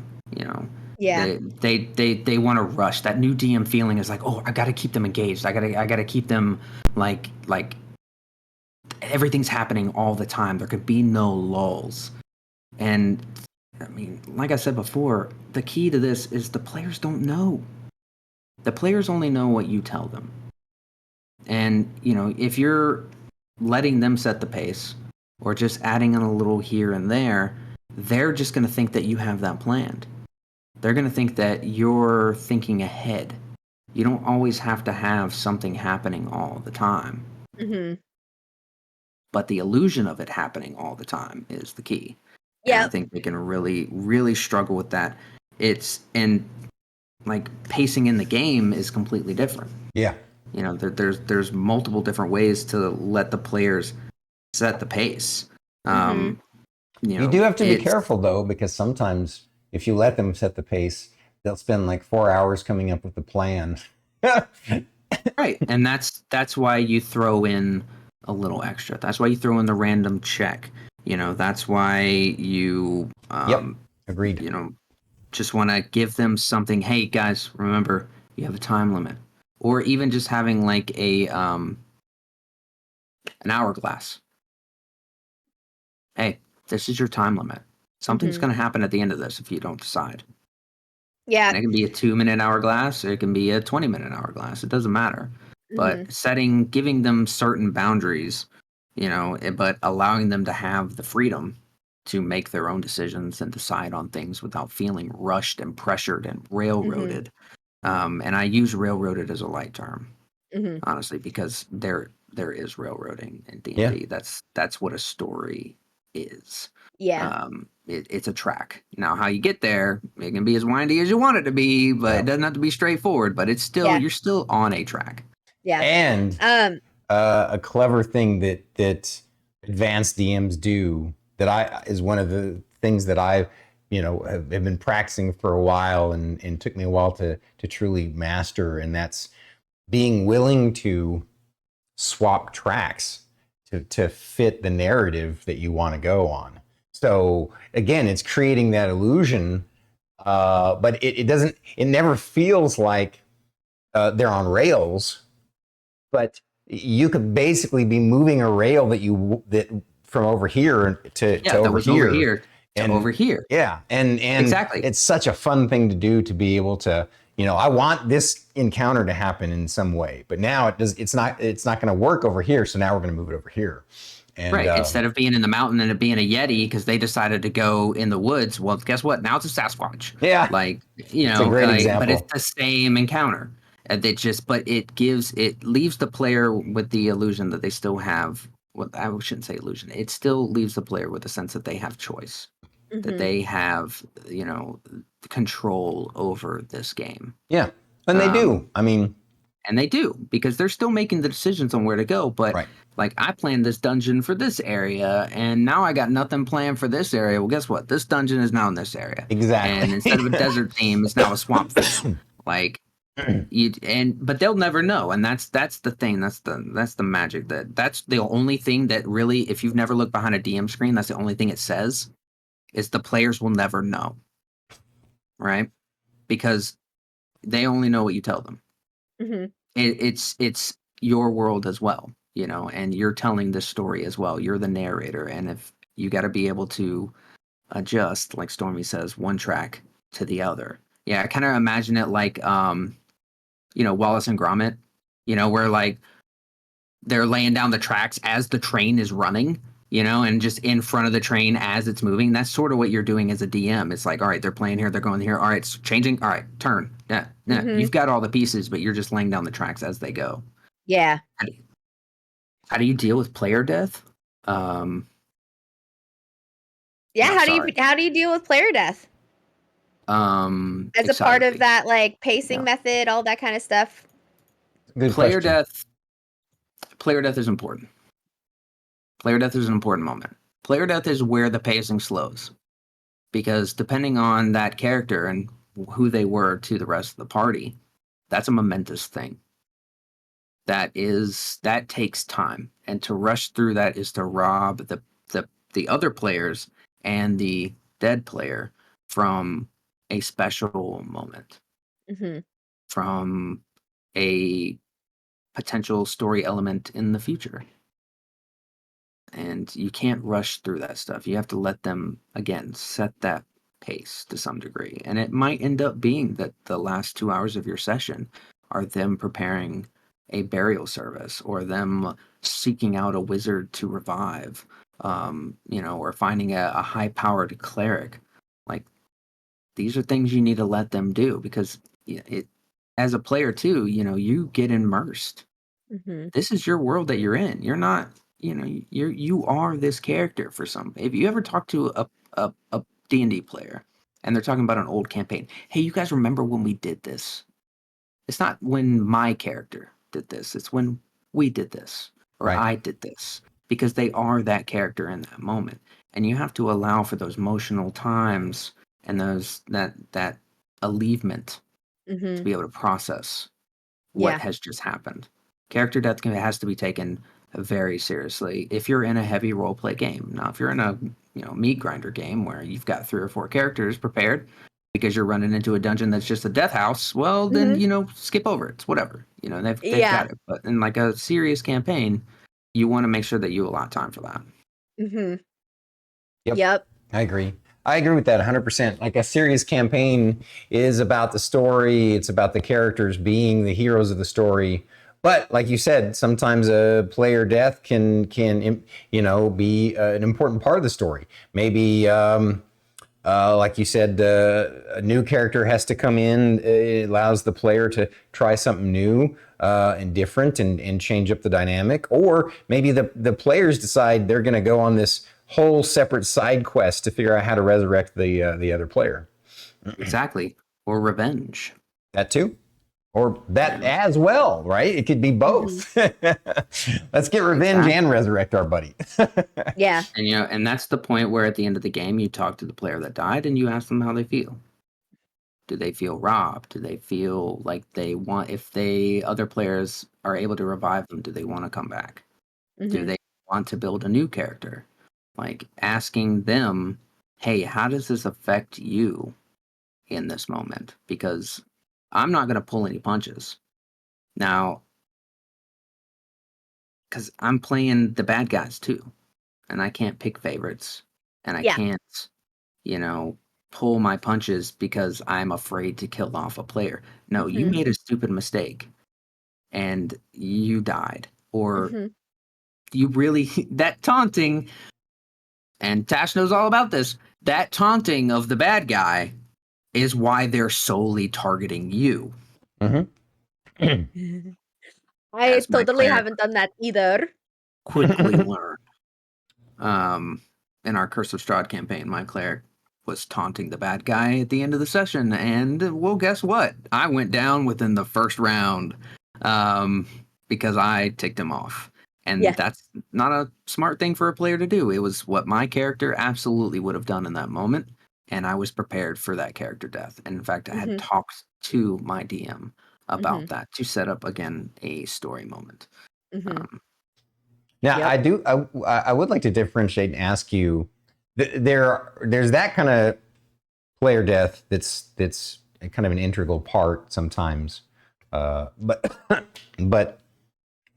Yeah. They want to rush. That new DM feeling is like, oh, I got to keep them engaged. I got to keep them like everything's happening all the time. There could be no lulls. And I mean, like I said before, the key to this is the players don't know. The players only know what you tell them. And, if you're letting them set the pace or just adding in a little here and there, they're just going to think that you have that planned. They're going to think that you're thinking ahead. You don't always have to have something happening all the time. Mm-hmm. But the illusion of it happening all the time is the key. Yeah. And I think they can really, really struggle with that. And like pacing in the game is completely different. Yeah. There's multiple different ways to let the players set the pace. You do have to be careful though, because sometimes if you let them set the pace, they'll spend like 4 hours coming up with the plan. Right. And that's why you throw in a little extra. That's why you throw in the random check. That's why you Agreed. Just want to give them something. Hey guys, remember you have a time limit. Or even just having like an hourglass. Hey, this is your time limit. Something's going to happen at the end of this if you don't decide. Yeah. And it can be a 2-minute hourglass, or it can be a 20-minute hourglass. It doesn't matter. But giving them certain boundaries, but allowing them to have the freedom to make their own decisions and decide on things without feeling rushed and pressured and railroaded. And I use railroaded as a light term, honestly, because there is railroading in D&D. Yeah. That's what a story is. Yeah. It's a track. Now, how you get there, it can be as windy as you want it to be, but it doesn't have to be straightforward. But it's still you're still on a track. Yeah. And a clever thing that advanced DMs do is one of the things that I have been practicing for a while and took me a while to truly master, and that's being willing to swap tracks to fit the narrative that you want to go on. So again, it's creating that illusion but it doesn't. It never feels like they're on rails. But you could basically be moving a rail that from over here to over that was here. over here to And over here. Yeah, and Exactly. it's such a fun thing to do, to be able to, I want this encounter to happen in some way, but now it's not going to work over here, so now we're going to move it over here. And, right. Instead of being in the mountain and it being a Yeti because they decided to go in the woods, well, guess what? Now it's a Sasquatch. Yeah. Like, It's a great example. but it's the same encounter. And it leaves the player with the illusion that they still have, well, I shouldn't say illusion. It still leaves the player with a sense that they have choice, that they have, control over this game. Yeah. And they do. I mean, and they do, because they're still making the decisions on where to go. But right. like, I planned this dungeon for this area, and now I got nothing planned for this area. Well, guess what? This dungeon is now in this area. Exactly. And instead of a desert theme, it's now a swamp theme. Like, but they'll never know. And that's the thing. That's the magic. That's the only thing that really, if you've never looked behind a DM screen, that's the only thing it says, is the players will never know. Right? Because they only know what you tell them. Mm-hmm. It's your world as well, and you're telling this story as well. You're the narrator, and if you got to be able to adjust, like Stormy says, one track to the other. Yeah, I kind of imagine it like Wallace and Gromit, where like they're laying down the tracks as the train is running, and just in front of the train as it's moving. That's sort of what you're doing as a DM. It's like, all right, they're playing here, they're going here. All right, it's changing. All right, turn. Yeah. Mm-hmm. You've got all the pieces, but you're just laying down the tracks as they go. Yeah. How do you deal with player death? Yeah. How do you deal with player death? As a part of that, like, pacing method, all that kind of stuff. Good player question. Player death is important. Player death is an important moment. Player death is where the pacing slows, because depending on that character and who they were to the rest of the party, that's a momentous thing. That takes time, and to rush through that is to rob the other players and the dead player from a special moment, from a potential story element in the future. And you can't rush through that stuff. You have to let them, again, set that pace to some degree. And it might end up being that the last 2 hours of your session are them preparing a burial service, or them seeking out a wizard to revive, or finding a high-powered cleric. Like, these are things you need to let them do, because as a player too, you get immersed. This is your world that you're in. You're not, you are this character for some. If you ever talk to a D&D player and they're talking about an old campaign, hey, you guys remember when we did this? It's not when my character did this. It's when we did this, or Right. I did this, because they are that character in that moment. And you have to allow for those emotional times and that alleviation to be able to process what has just happened. Character death has to be taken very seriously if you're in a heavy role play game. Now, if you're in a meat grinder game where you've got 3 or 4 characters prepared because you're running into a dungeon that's just a death house, well, then skip over it. It's whatever. They've got it. But in like a serious campaign, you want to make sure that you allot time for that. Yep. I agree with that 100%. Like, a serious campaign is about the story. It's about the characters being the heroes of the story. But like you said, sometimes a player death can be an important part of the story. Maybe, like you said, a new character has to come in. It allows the player to try something new and different and change up the dynamic. Or maybe the players decide they're going to go on this whole separate side quest to figure out how to resurrect the other player. Exactly. Or revenge. That too. Or that as well, right? It could be both. Let's get revenge and resurrect our buddy. Yeah. And that's the point where at the end of the game, you talk to the player that died and you ask them how they feel. Do they feel robbed? Do they feel like they want, if other players are able to revive them, do they want to come back? Do they want to build a new character? Like, asking them, hey, how does this affect you? in this moment because I'm not going to pull any punches. Now, because I'm playing the bad guys too, and I can't pick favorites, and I can't, pull my punches because I'm afraid to kill off a player. No, you made a stupid mistake, and you died, or you really that taunting. And Tash knows all about this. That taunting of the bad guy is why they're solely targeting you. I totally haven't done that either. Quickly learned. In our Curse of Strahd campaign, my cleric was taunting the bad guy at the end of the session, and well, guess what? I went down within the first round because I ticked him off. And that's not a smart thing for a player to do. It was what my character absolutely would have done in that moment. And I was prepared for that character death. And in fact, I had talked to my DM about that to set up, again, a story moment. Now, I would like to differentiate and ask you, there's that kind of player death that's kind of an integral part sometimes. But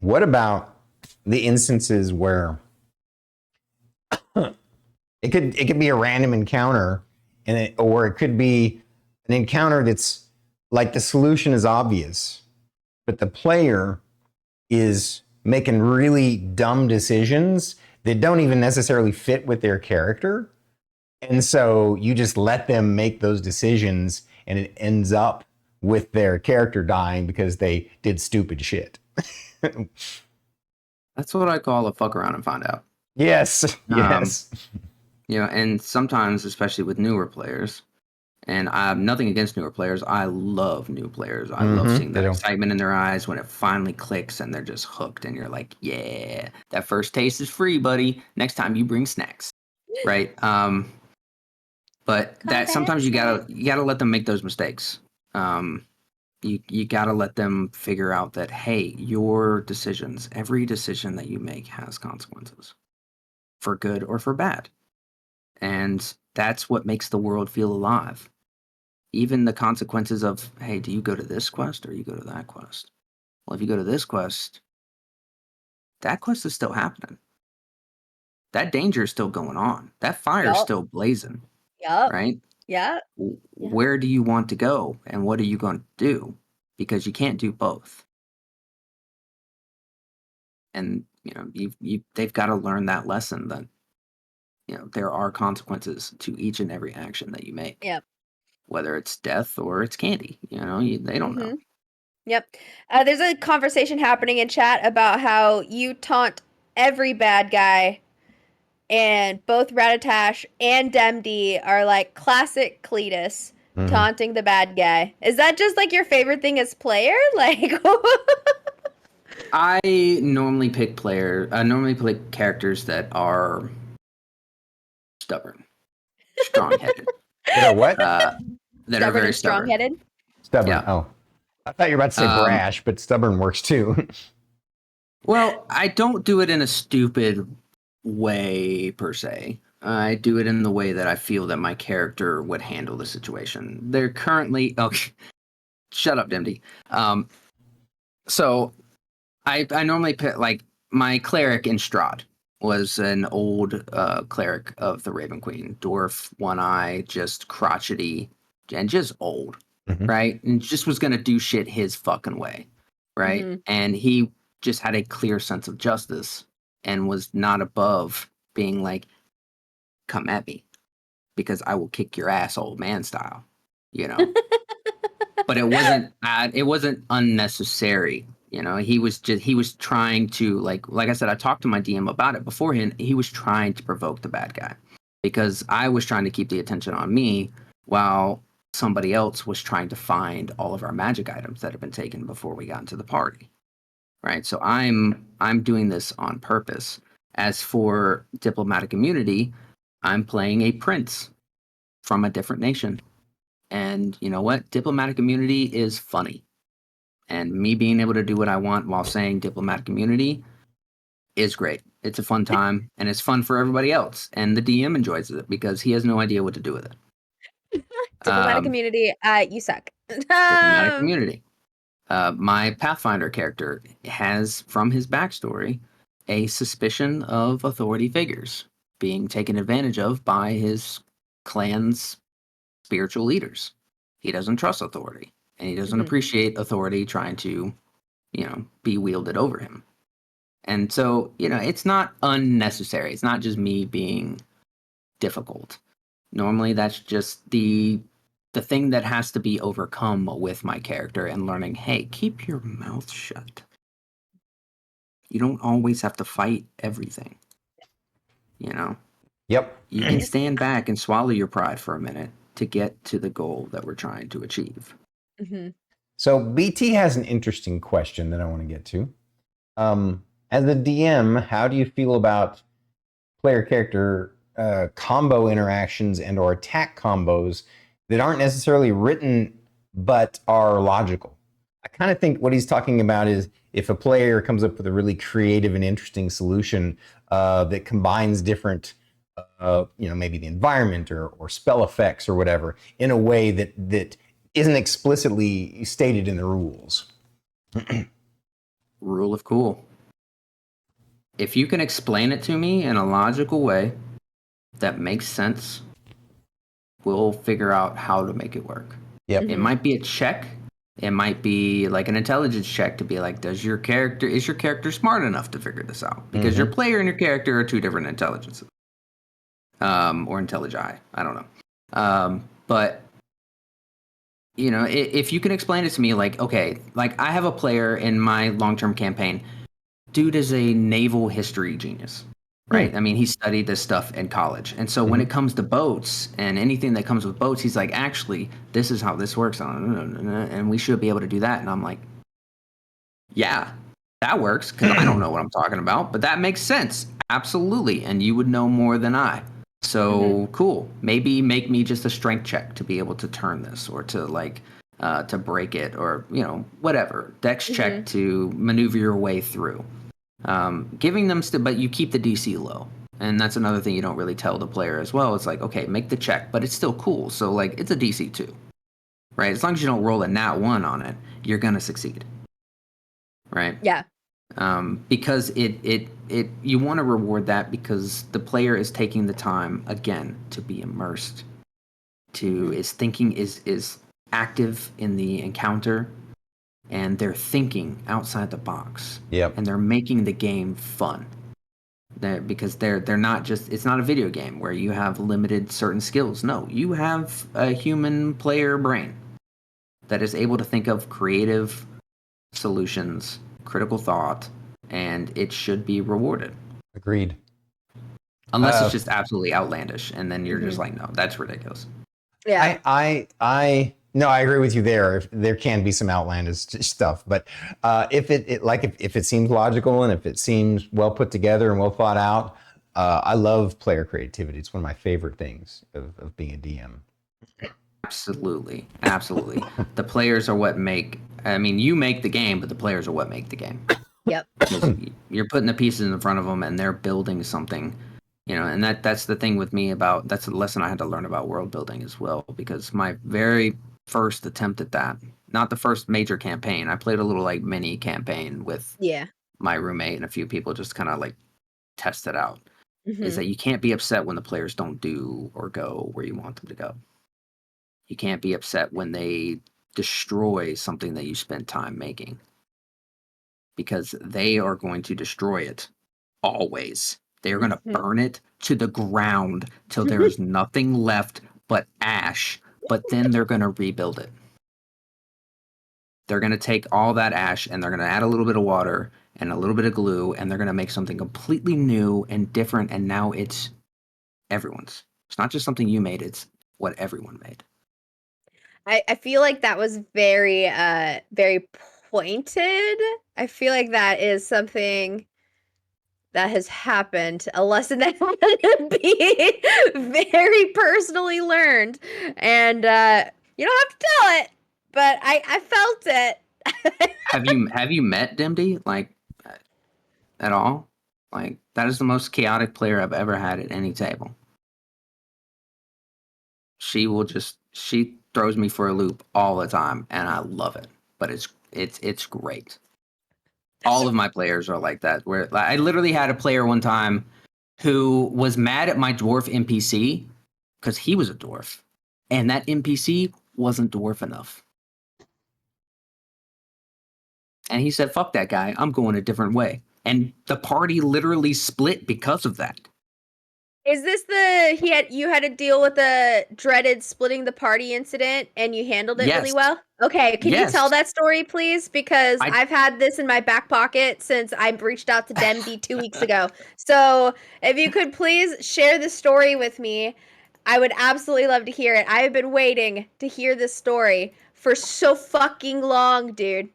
what about the instances where it could be a random encounter, or it could be an encounter that's like the solution is obvious, but the player is making really dumb decisions that don't even necessarily fit with their character, and so you just let them make those decisions, and it ends up with their character dying because they did stupid shit. That's what I call a fuck around and find out. Yes. And sometimes, especially with newer players, and I have nothing against newer players. I love new players. I love seeing that excitement in their eyes when it finally clicks and they're just hooked. And you're like, yeah, that first taste is free, buddy. Next time you bring snacks, right? But that sometimes you gotta let them make those mistakes. You got to let them figure out that, hey, your decisions, every decision that you make has consequences for good or for bad. And that's what makes the world feel alive. Even the consequences of, hey, do you go to this quest or you go to that quest? Well, if you go to this quest, that quest is still happening. That danger is still going on. That fire is still blazing. Right? Where do you want to go and what are you going to do? Because you can't do both. And they've got to learn that lesson that there are consequences to each and every action that you make. Whether it's death or it's candy, they don't know. There's a conversation happening in chat about how you taunt every bad guy, and both Ratatash and Demdy are like classic Cletus. Taunting the bad guy. Is that just like your favorite thing as player? Like, I normally pick characters that are stubborn, strong-headed. That are what? That are very stubborn. Strong-headed. Stubborn. Yeah. Oh, I thought you were about to say brash, but stubborn works too. Well, I don't do it in a stupid way per se. I do it in the way that I feel that my character would handle the situation. They're currently shut up, Demdy. So I normally pick, like, my cleric in Strahd was an old cleric of the Raven Queen, dwarf, one eye, just crotchety, and just old, right? And just was gonna do shit his fucking way, right? And he just had a clear sense of justice and was not above being like, come at me because I will kick your ass old man style, but it wasn't unnecessary. He was trying to, like I said, I talked to my DM about it beforehand. He was trying to provoke the bad guy because I was trying to keep the attention on me while somebody else was trying to find all of our magic items that had been taken before we got into the party. Right. So I'm doing this on purpose. As for diplomatic immunity, I'm playing a prince from a different nation. And you know what? Diplomatic immunity is funny. And me being able to do what I want while saying diplomatic immunity is great. It's a fun time, and it's fun for everybody else. And the DM enjoys it because he has no idea what to do with it. Diplomatic community, you suck. Diplomatic community. My Pathfinder character has, from his backstory, a suspicion of authority figures being taken advantage of by his clan's spiritual leaders. He doesn't trust authority, and he doesn't appreciate authority trying to, be wielded over him. And so, it's not unnecessary. It's not just me being difficult. Normally, that's just the thing that has to be overcome with my character and learning, hey, keep your mouth shut. You don't always have to fight everything. Yep. You can stand back and swallow your pride for a minute to get to the goal that we're trying to achieve. So BT has an interesting question that I want to get to. As a DM, how do you feel about player character combo interactions and or attack combos that aren't necessarily written but are logical? I kind of think what he's talking about is if a player comes up with a really creative and interesting solution that combines different, maybe the environment or spell effects or whatever in a way that isn't explicitly stated in the rules. Rule of cool. If you can explain it to me in a logical way that makes sense, we'll figure out how to make it work. Yep. It might be a check. It might be like an intelligence check to be like, is your character smart enough to figure this out? Because your player and your character are two different intelligences. Or IntelliGI. I don't know. But if you can explain it to me, like, okay, like I have a player in my long-term campaign. Dude is a naval history genius, right? I mean, he studied this stuff in college. And so when it comes to boats and anything that comes with boats, he's like, actually, this is how this works. And we should be able to do that. And I'm like, yeah, that works because I don't know what I'm talking about, but that makes sense. Absolutely. And you would know more than I. So cool. Maybe make me just a strength check to be able to turn this or to to break it or, whatever. Dex check to maneuver your way through. Giving them but you keep the DC low. And that's another thing you don't really tell the player as well. It's like, okay, make the check, but it's still cool. So like it's a DC 2, right? As long as you don't roll a nat 1 on it, you're going to succeed. Right? Yeah. Because you want to reward that because the player is taking the time again to be immersed, is thinking is active in the encounter, and they're thinking outside the box. Yep. And they're making the game fun. Because they're not just, it's not a video game where you have limited certain skills. No, you have a human player brain that is able to think of creative solutions, critical thought, and it should be rewarded. Agreed. Unless it's just absolutely outlandish, and then you're just like, no, that's ridiculous. Yeah. No, I agree with you there. There can be some outlandish stuff, but if it seems logical and if it seems well put together and well thought out, I love player creativity. It's one of my favorite things of being a DM. Absolutely. The players are what make. I mean, you make the game, but the players are what make the game. Yep. You're putting the pieces in front of them, and they're building something. And that's the thing with me that's a lesson I had to learn about world building as well, because my very first attempt at that, not the first major campaign, I played a little like mini campaign with my roommate and a few people just kind of like test it out, is that you can't be upset when the players don't do or go where you want them to go. You can't be upset when they destroy something that you spent time making, because they are going to destroy it always. They are going to burn it to the ground till there is nothing left but ash, but then they're going to rebuild it. They're going to take all that ash and they're going to add a little bit of water and a little bit of glue, and they're going to make something completely new and different, and now it's everyone's. It's not just something you made, it's what everyone made. I feel like that was very very pointed. I feel like that is something that has happened, a lesson that had to be very personally learned. And you don't have to tell it, but I felt it. Have you met Dimdy like at all? Like, that is the most chaotic player I've ever had at any table. she throws me for a loop all the time, and I love it. But it's great. All of my players are like that. Where I literally had a player one time who was mad at my dwarf NPC because he was a dwarf, and that NPC wasn't dwarf enough. And he said, "Fuck that guy. I'm going a different way." And the party literally split because of that. Is this you had to deal with the dreaded splitting the party incident and you handled it really Yes. well? Okay, can you tell Yes. that story, please? Because I've had this in my back pocket since I reached out to Demby 2 weeks ago. So if you could please share the story with me, I would absolutely love to hear it. I've been waiting to hear this story for so fucking long, dude.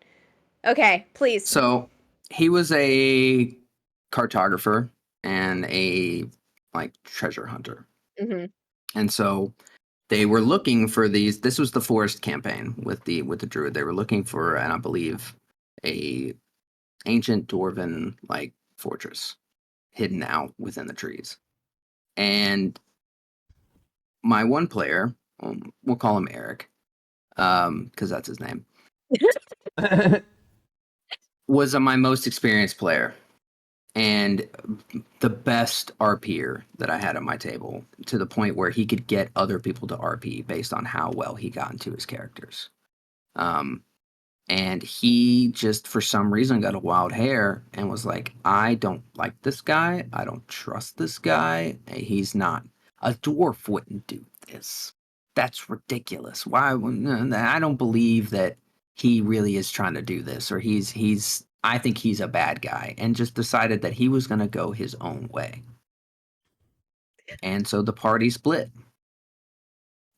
Okay, please. So he was a cartographer and a treasure hunter. Mm-hmm. And so they were looking for these. This was the forest campaign with the druid. They were looking for, and I believe, a ancient dwarven fortress hidden out within the trees. And my one player, we'll call him Eric, because that's his name, was my most experienced player and the best RPer that I had at my table, to the point where he could get other people to RP based on how well he got into his characters. And he just, for some reason, got a wild hair and was like, I don't like this guy. I don't trust this guy. He's not. A dwarf wouldn't do this. That's ridiculous. Why? I don't believe that he really is trying to do this, or I think he's a bad guy, and just decided that he was going to go his own way. And so the party split.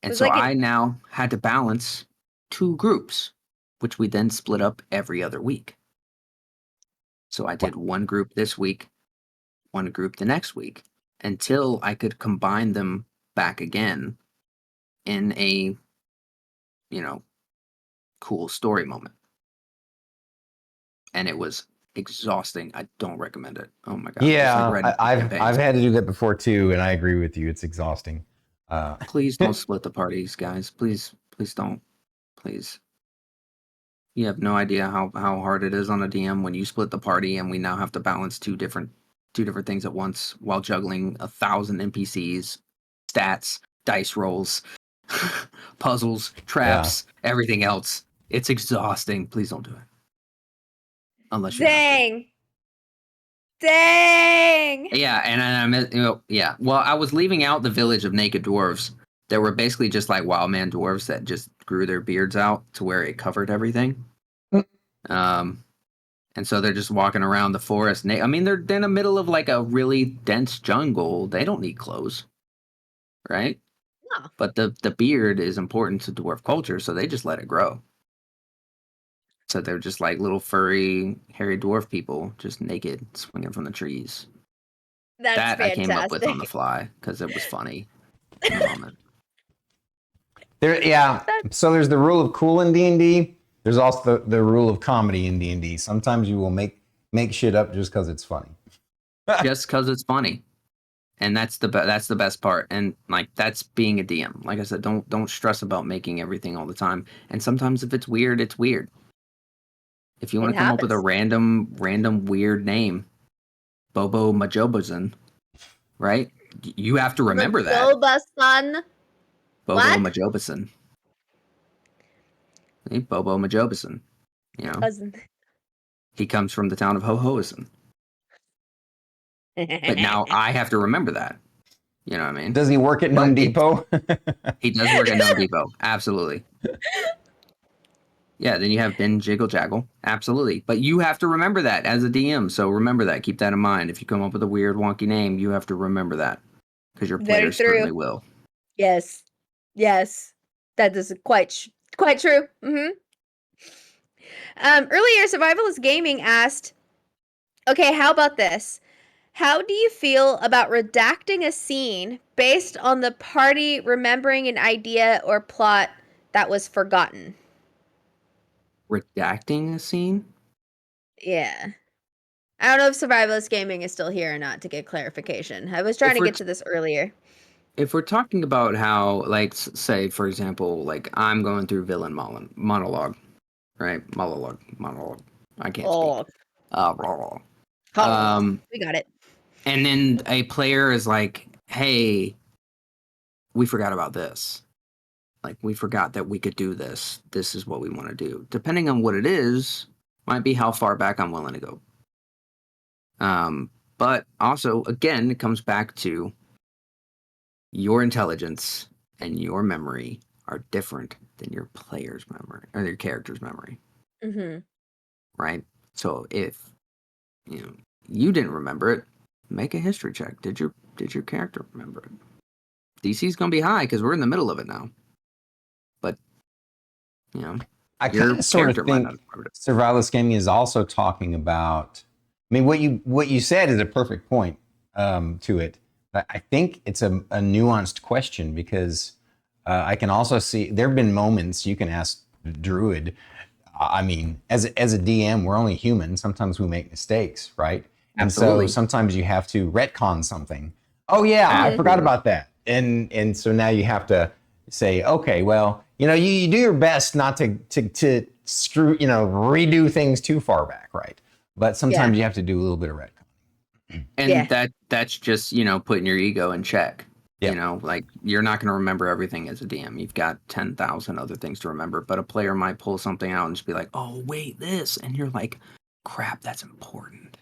And so I now had to balance 2 groups, which we then split up every other week. So I did one group this week, one group the next week, until I could combine them back again in a, cool story moment. And it was exhausting. I don't recommend it. Oh my god. Yeah, I've had to do that before too, and I agree with you. It's exhausting. Please don't split the parties, guys. Please don't. Please. You have no idea how hard it is on a DM when you split the party and we now have to balance two different things at once while juggling 1,000 NPCs, stats, dice rolls, puzzles, traps, everything else. It's exhausting. Please don't do it. Unless you Dang. Yeah, and yeah. Well, I was leaving out the village of naked dwarves. There were basically just wild man dwarves that just grew their beards out to where it covered everything. And so they're just walking around the forest. I mean, they're in the middle of a really dense jungle. They don't need clothes, right? No. But the beard is important to dwarf culture, so they just let it grow. So they're just little furry, hairy dwarf people, just naked, swinging from the trees. That's that fantastic. I came up with on the fly because it was funny in the moment. So there's the rule of cool in D&D. There's also the rule of comedy in D&D. Sometimes you will make shit up just because it's funny. Just because it's funny, and that's the best part. And that's being a DM. Like I said, don't stress about making everything all the time. And sometimes if it's weird, it's weird. If you want to come up with a random weird name, Bobo Majobazan, right? You have to remember that. Bobo Majobason. Bobo Majobason. Cousin. He comes from the town of Hohoison. But now I have to remember that. You know what I mean? Does he work at Gnome Depot? He does work at Gnome Depot. Absolutely. Yeah, then you have Ben Jiggle Jaggle. Absolutely. But you have to remember that as a DM. So remember that. Keep that in mind. If you come up with a weird, wonky name, you have to remember that. Because your players certainly will. Yes. That is quite true. Mm-hmm. Earlier, Survivalist Gaming asked, okay, how about this? How do you feel about redacting a scene based on the party remembering an idea or plot that was forgotten? Redacting a scene? Yeah. I don't know if Survivalist Gaming is still here or not to get clarification. I was trying to get to this earlier. if we're talking about how, like, say for example, like I'm going through villain monologue, right? Monologue. I can't speak. Oh, Blah. we got it. And then a player is like, "Hey, we forgot about this. Like, we forgot that we could do this. This is what we want to do." Depending on what it is, might be how far back I'm willing to go. But also, again, it comes back to your intelligence and your memory are different than your player's memory or your character's memory, Mm-hmm. right? So if you didn't remember it, make a history check. Did your character remember it? DC's gonna be high because we're in the middle of it now. But I your kind of sort of character might not think have remembered it. survivalist gaming is also talking about. I mean, what you said is a perfect point to it. But I think it's a nuanced question because I can also see there have been moments you can ask Druid. I mean, as a DM, we're only human. Sometimes we make mistakes, right? And Absolutely. so sometimes you have to retcon something. Oh yeah, I forgot about that. And so now you have to say, okay, well, you do your best not to screw, redo things too far back, right? But sometimes you have to do a little bit of retcon. And that's just, putting your ego in check. Yeah. Like you're not going to remember everything as a DM. You've got 10,000 other things to remember, but a player might pull something out and just be like, "Oh, wait, this." And you're like, "Crap, that's important."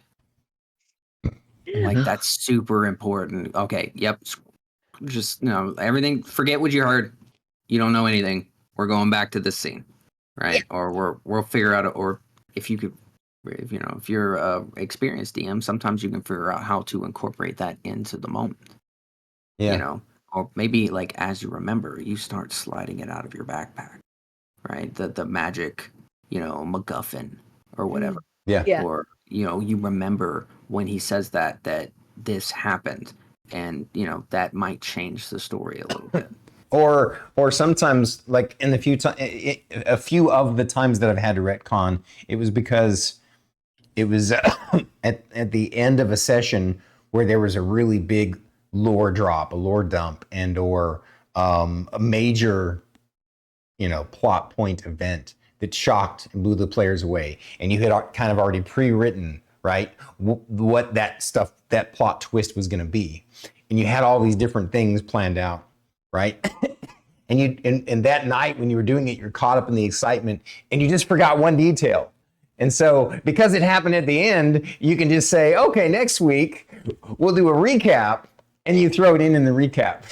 Like that's super important. Okay, yep. Just everything. Forget what you heard. You don't know anything. We're going back to this scene, right? Or we'll figure out. Or if you could, if you're a experienced DM, sometimes you can figure out how to incorporate that into the moment. Yeah. Or maybe like as you remember, you start sliding it out of your backpack, right? The magic, MacGuffin or whatever. Yeah. Or you remember when he says that this happened, and that might change the story a little bit. Or sometimes, like in the a few of the times that I've had to retcon, it was because it was at the end of a session where there was a really big lore drop, a lore dump, and or a major, plot point event that shocked and blew the players away, and you had kind of already pre-written, right, what that plot twist was going to be, and you had all these different things planned out, right? And that night when you were doing it, you're caught up in the excitement and you just forgot one detail. And so because it happened at the end, you can just say, okay, next week we'll do a recap, and you throw it in the recap.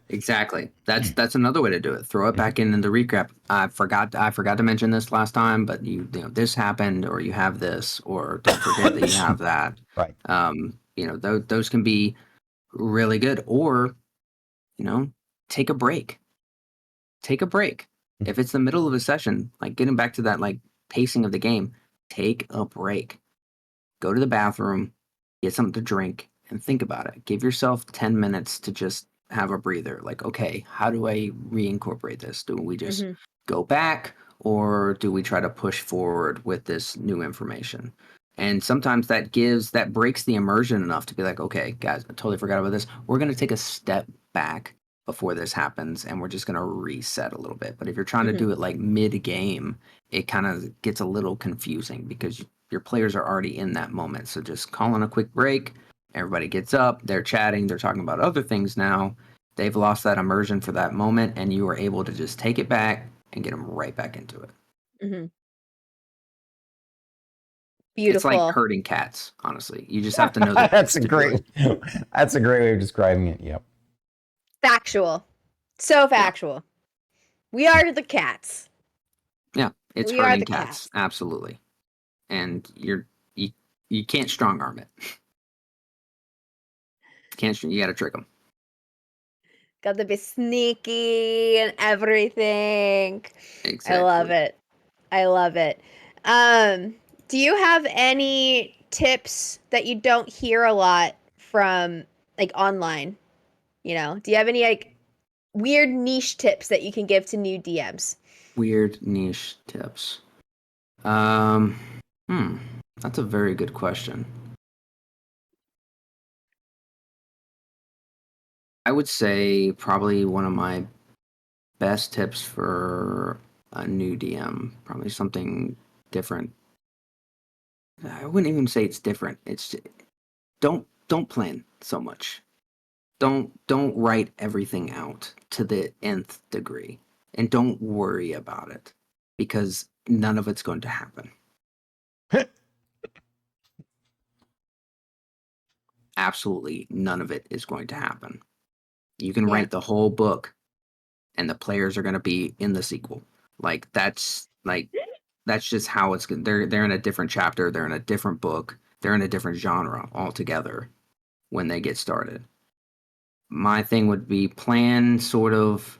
Exactly. That's another way to do it. Throw it back in the recap. I forgot to mention this last time, but this happened, or you have this, or don't forget that you have that. Right. Those can be really good. Or, take a break. Take a break. If it's the middle of a session, like getting back to that like pacing of the game, take a break. Go to the bathroom, get something to drink, and think about it. Give yourself 10 minutes to just have a breather. Like, okay, how do I reincorporate this? Do we just go back, or do we try to push forward with this new information? And sometimes that breaks the immersion enough to be like, okay, guys, I totally forgot about this. We're going to take a step back before this happens, and we're just going to reset a little bit. But if you're trying to do it like mid-game, it kind of gets a little confusing because your players are already in that moment. So just call on a quick break. Everybody gets up, they're chatting, they're talking about other things now. They've lost that immersion for that moment, and you are able to just take it back and get them right back into it. Beautiful. It's like herding cats, honestly. You just have to know that. That's a great way of describing it. Yep. Factual. So factual. We are the cats. Yeah, it's We are herding the cats. cats. Absolutely. And you can't strong arm it. You got to trick them. Got to be sneaky and everything. Exactly. I love it. Do you have any tips that you don't hear a lot from like online? Do you have any like weird niche tips that you can give to new DMs? Weird niche tips. That's a very good question. I would say probably one of my best tips for a new DM, probably something different. I wouldn't even say it's different. It's don't plan so much. Don't write everything out to the nth degree, and don't worry about it, because none of it's going to happen. Absolutely none of it is going to happen. You can write the whole book and the players are going to be in the sequel. That's just how it's good. They're in a different chapter, they're in a different book, they're in a different genre altogether when they get started. My thing would be plan sort of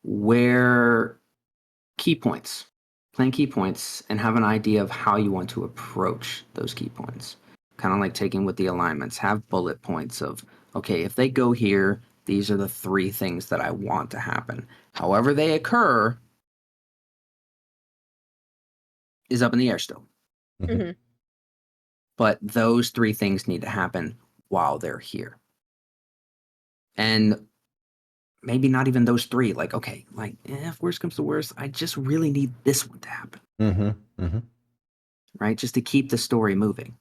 where key points. Plan key points and have an idea of how you want to approach those key points. Kind of like taking with the alignments, have bullet points of, okay, if they go here, these are the 3 things that I want to happen. However they occur is up in the air still. Mm-hmm. But those 3 things need to happen while they're here. And maybe not even those 3. If worst comes to worst, I just really need this one to happen. Mm-hmm. Mm-hmm. Right? Just to keep the story moving.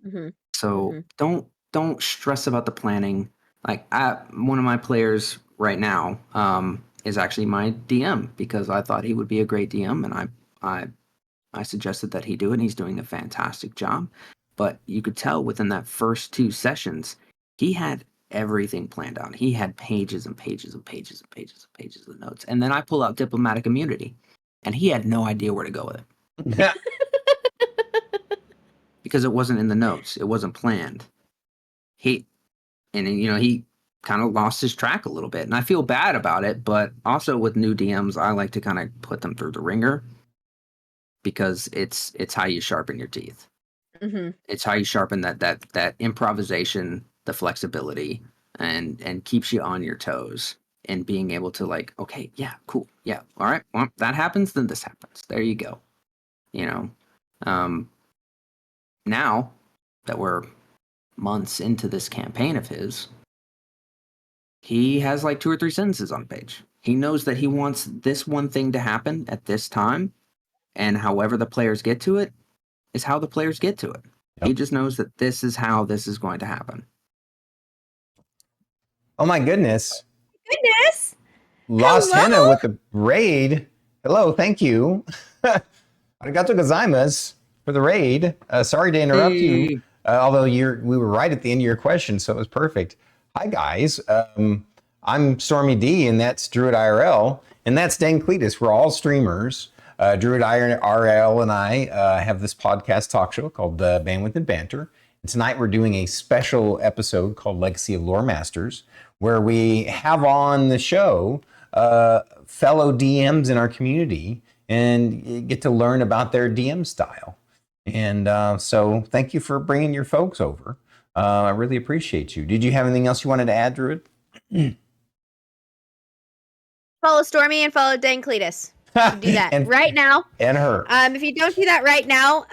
Mm-hmm. So don't stress about the planning. One of my players right now is actually my DM, because I thought he would be a great DM, and I suggested that he do it, and he's doing a fantastic job. But you could tell within that first 2 sessions, he had everything planned out. He had pages and pages and pages and pages and pages of notes. And then I pull out diplomatic immunity, and he had no idea where to go with it. Because it wasn't in the notes. It wasn't planned. He kind of lost his track a little bit. And I feel bad about it, but also with new DMs, I like to kind of put them through the ringer, because it's how you sharpen your teeth. Mm-hmm. It's how you sharpen that improvisation, the flexibility, and keeps you on your toes, and being able to okay, yeah, cool. Yeah. All right. Well, that happens, then this happens. There you go. Now that we're months into this campaign of his, he has 2 or 3 sentences on a page. He knows that he wants this one thing to happen at this time, and however the players get to it is how the players get to it. Yep. He just knows that this is how this is going to happen. Oh my goodness. Lost Henna with the raid. Hello, thank you. Arigato gozaimasu for the raid. Sorry to interrupt you, although we were right at the end of your question, so it was perfect. Hi guys, I'm Stormy D, and that's Druid IRL, and that's DangCletus. We're all streamers. Druid IRL and I have this podcast talk show called Bandwidth and Banter. And tonight we're doing a special episode called Legacy of Loremasters, where we have on the show fellow DMs in our community and get to learn about their DM style. And so thank you for bringing your folks over. I really appreciate you. Did you have anything else you wanted to add, Druid? Follow Stormy and follow DangCletus. Do that right now. And her. If you don't do that right now,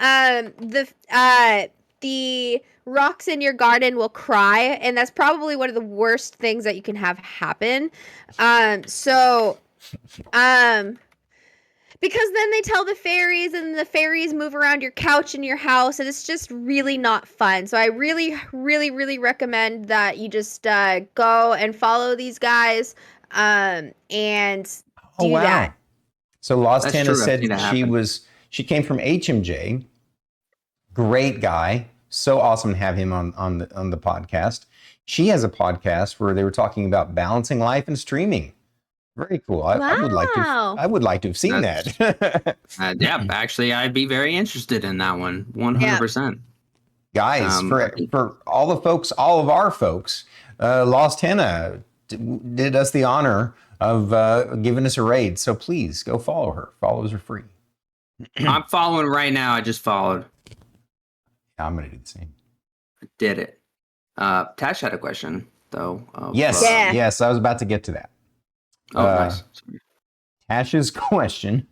the rocks in your garden will cry, and that's probably one of the worst things that you can have happen. Because then they tell the fairies, and the fairies move around your couch in your house, and it's just really not fun. So I really, really, really recommend that you just go and follow these guys and do that. So Lost Henna said she came from HMJ. Great guy. So awesome to have him on the podcast. She has a podcast where they were talking about balancing life and streaming. Very cool. I would like to have seen that. Yeah, actually, I'd be very interested in that one. 100%. Guys, for all the folks, all of our folks, Lost Henna did us the honor of giving us a raid. So please go follow her. Follows are free. I'm following right now. I just followed. Yeah, I'm going to do the same. Did it. Tash had a question, though. Yes, I was about to get to that. Oh, nice. Tash's question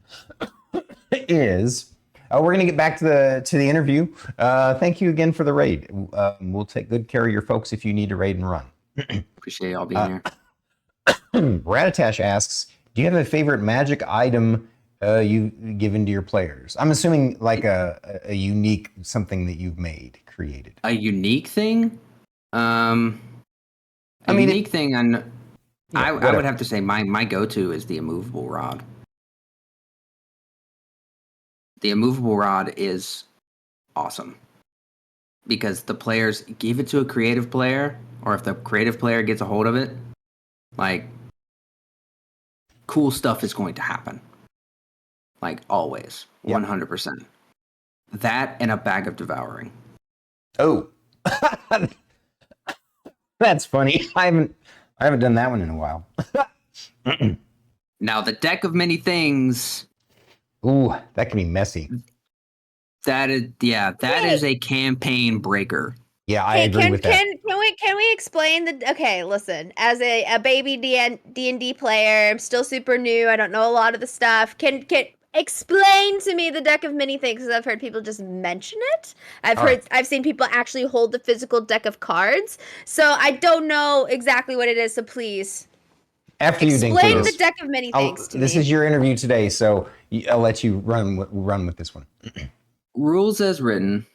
is, we're going to get back to the interview. Thank you again for the raid. We'll take good care of your folks if you need to raid and run. Appreciate y'all being here. Ratatash asks, do you have a favorite magic item you've given to your players? I'm assuming like a unique something that you've created. A unique thing? Thing. I would have to say my go-to is the immovable rod. The immovable rod is awesome because the players give it to a creative player, or if the creative player gets a hold of it, like cool stuff is going to happen. Like always, 100%. That and a bag of devouring. Oh, that's funny. I haven't done that one in a while. Now the deck of many things. Ooh, that can be messy. That is a campaign breaker. Yeah, I agree with that. Can we explain the? Okay, listen. As a baby D&D player, I'm still super new. I don't know a lot of the stuff. Can explain to me the deck of many things? Because I've heard people just mention it. I've seen people actually hold the physical deck of cards. So I don't know exactly what it is. So please. After you explain the deck of many things to me. This is your interview today, so I'll let you run with this one. Rules as written,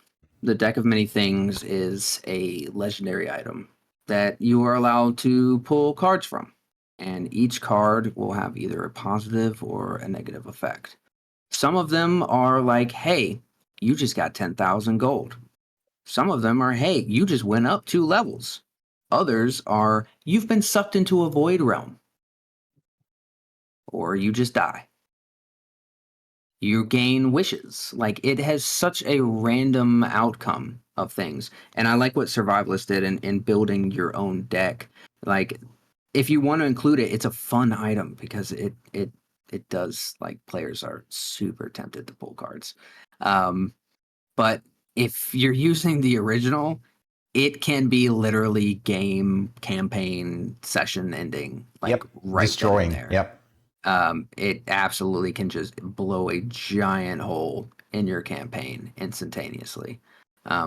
the deck of many things is a legendary item that you are allowed to pull cards from, and each card will have either a positive or a negative effect. Some of them are like, hey, you just got 10,000 gold. Some of them are, hey, you just went up 2 levels. Others are, you've been sucked into a void realm. Or you just die. You gain wishes. Like, it has such a random outcome of things. And I like what Survivalist did in building your own deck. Like, if you want to include it, it's a fun item because it does, like, players are super tempted to pull cards. But if you're using the original, it can be literally game, campaign, session ending. Like, right destroying there. Yep. It absolutely can just blow a giant hole in your campaign instantaneously,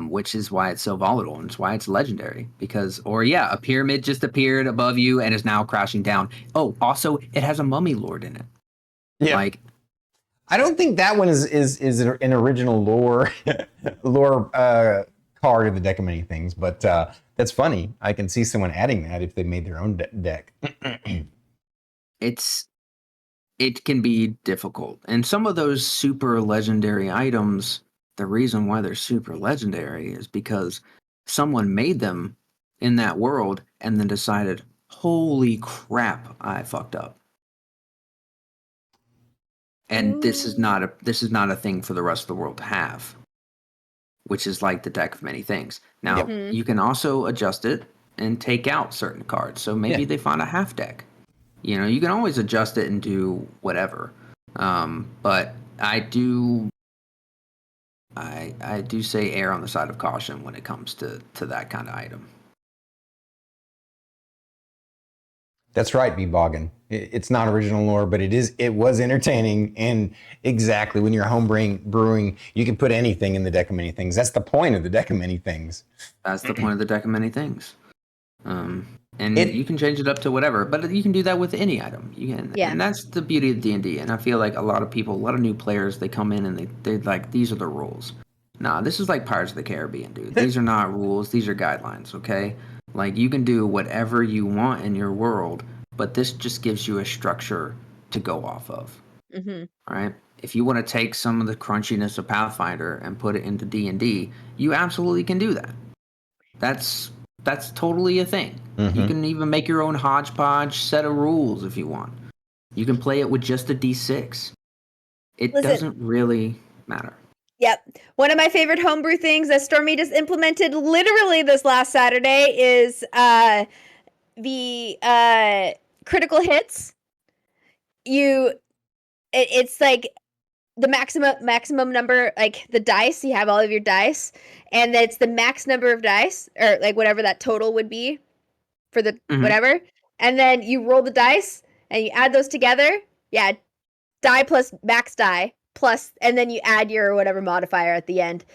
which is why it's so volatile and it's why it's legendary. Because, a pyramid just appeared above you and is now crashing down. Oh, also, it has a mummy lord in it. Yeah. Like, I don't think that one is an original lore card of the deck of many things, but that's funny. I can see someone adding that if they made their own deck. It can be difficult. And some of those super legendary items, the reason why they're super legendary is because someone made them in that world and then decided, holy crap, I fucked up. And this is not a thing for the rest of the world to have, which is like the deck of many things. Now, you can also adjust it and take out certain cards. So maybe they find a half deck. You know, you can always adjust it and do whatever. But I do say err on the side of caution when it comes to that kind of item. That's right, B. Boggin. It's not original lore, but it was entertaining. And exactly, when you're home brewing, you can put anything in the deck of many things. That's the point of the deck of many things. That's the point of the deck of many things. And you can change it up to whatever, but you can do that with any item. And that's the beauty of D&D. And I feel like a lot of new players, they come in and they're like, these are the rules. Nah, this is like Pirates of the Caribbean, dude. These are not rules. These are guidelines, okay? Like, you can do whatever you want in your world, but this just gives you a structure to go off of. Mm-hmm. All right? If you want to take some of the crunchiness of Pathfinder and put it into D&D, you absolutely can do that. That's totally a thing. Mm-hmm. You can even make your own hodgepodge set of rules if you want. You can play it with just a D6. It doesn't really matter. Yep. One of my favorite homebrew things that Stormy just implemented literally this last Saturday is the critical hits. It's like the maximum number, like the dice, you have all of your dice, and it's the max number of dice, or like whatever that total would be for the whatever, and then you roll the dice and you add those together. Yeah, die plus max die plus, and then you add your whatever modifier at the end.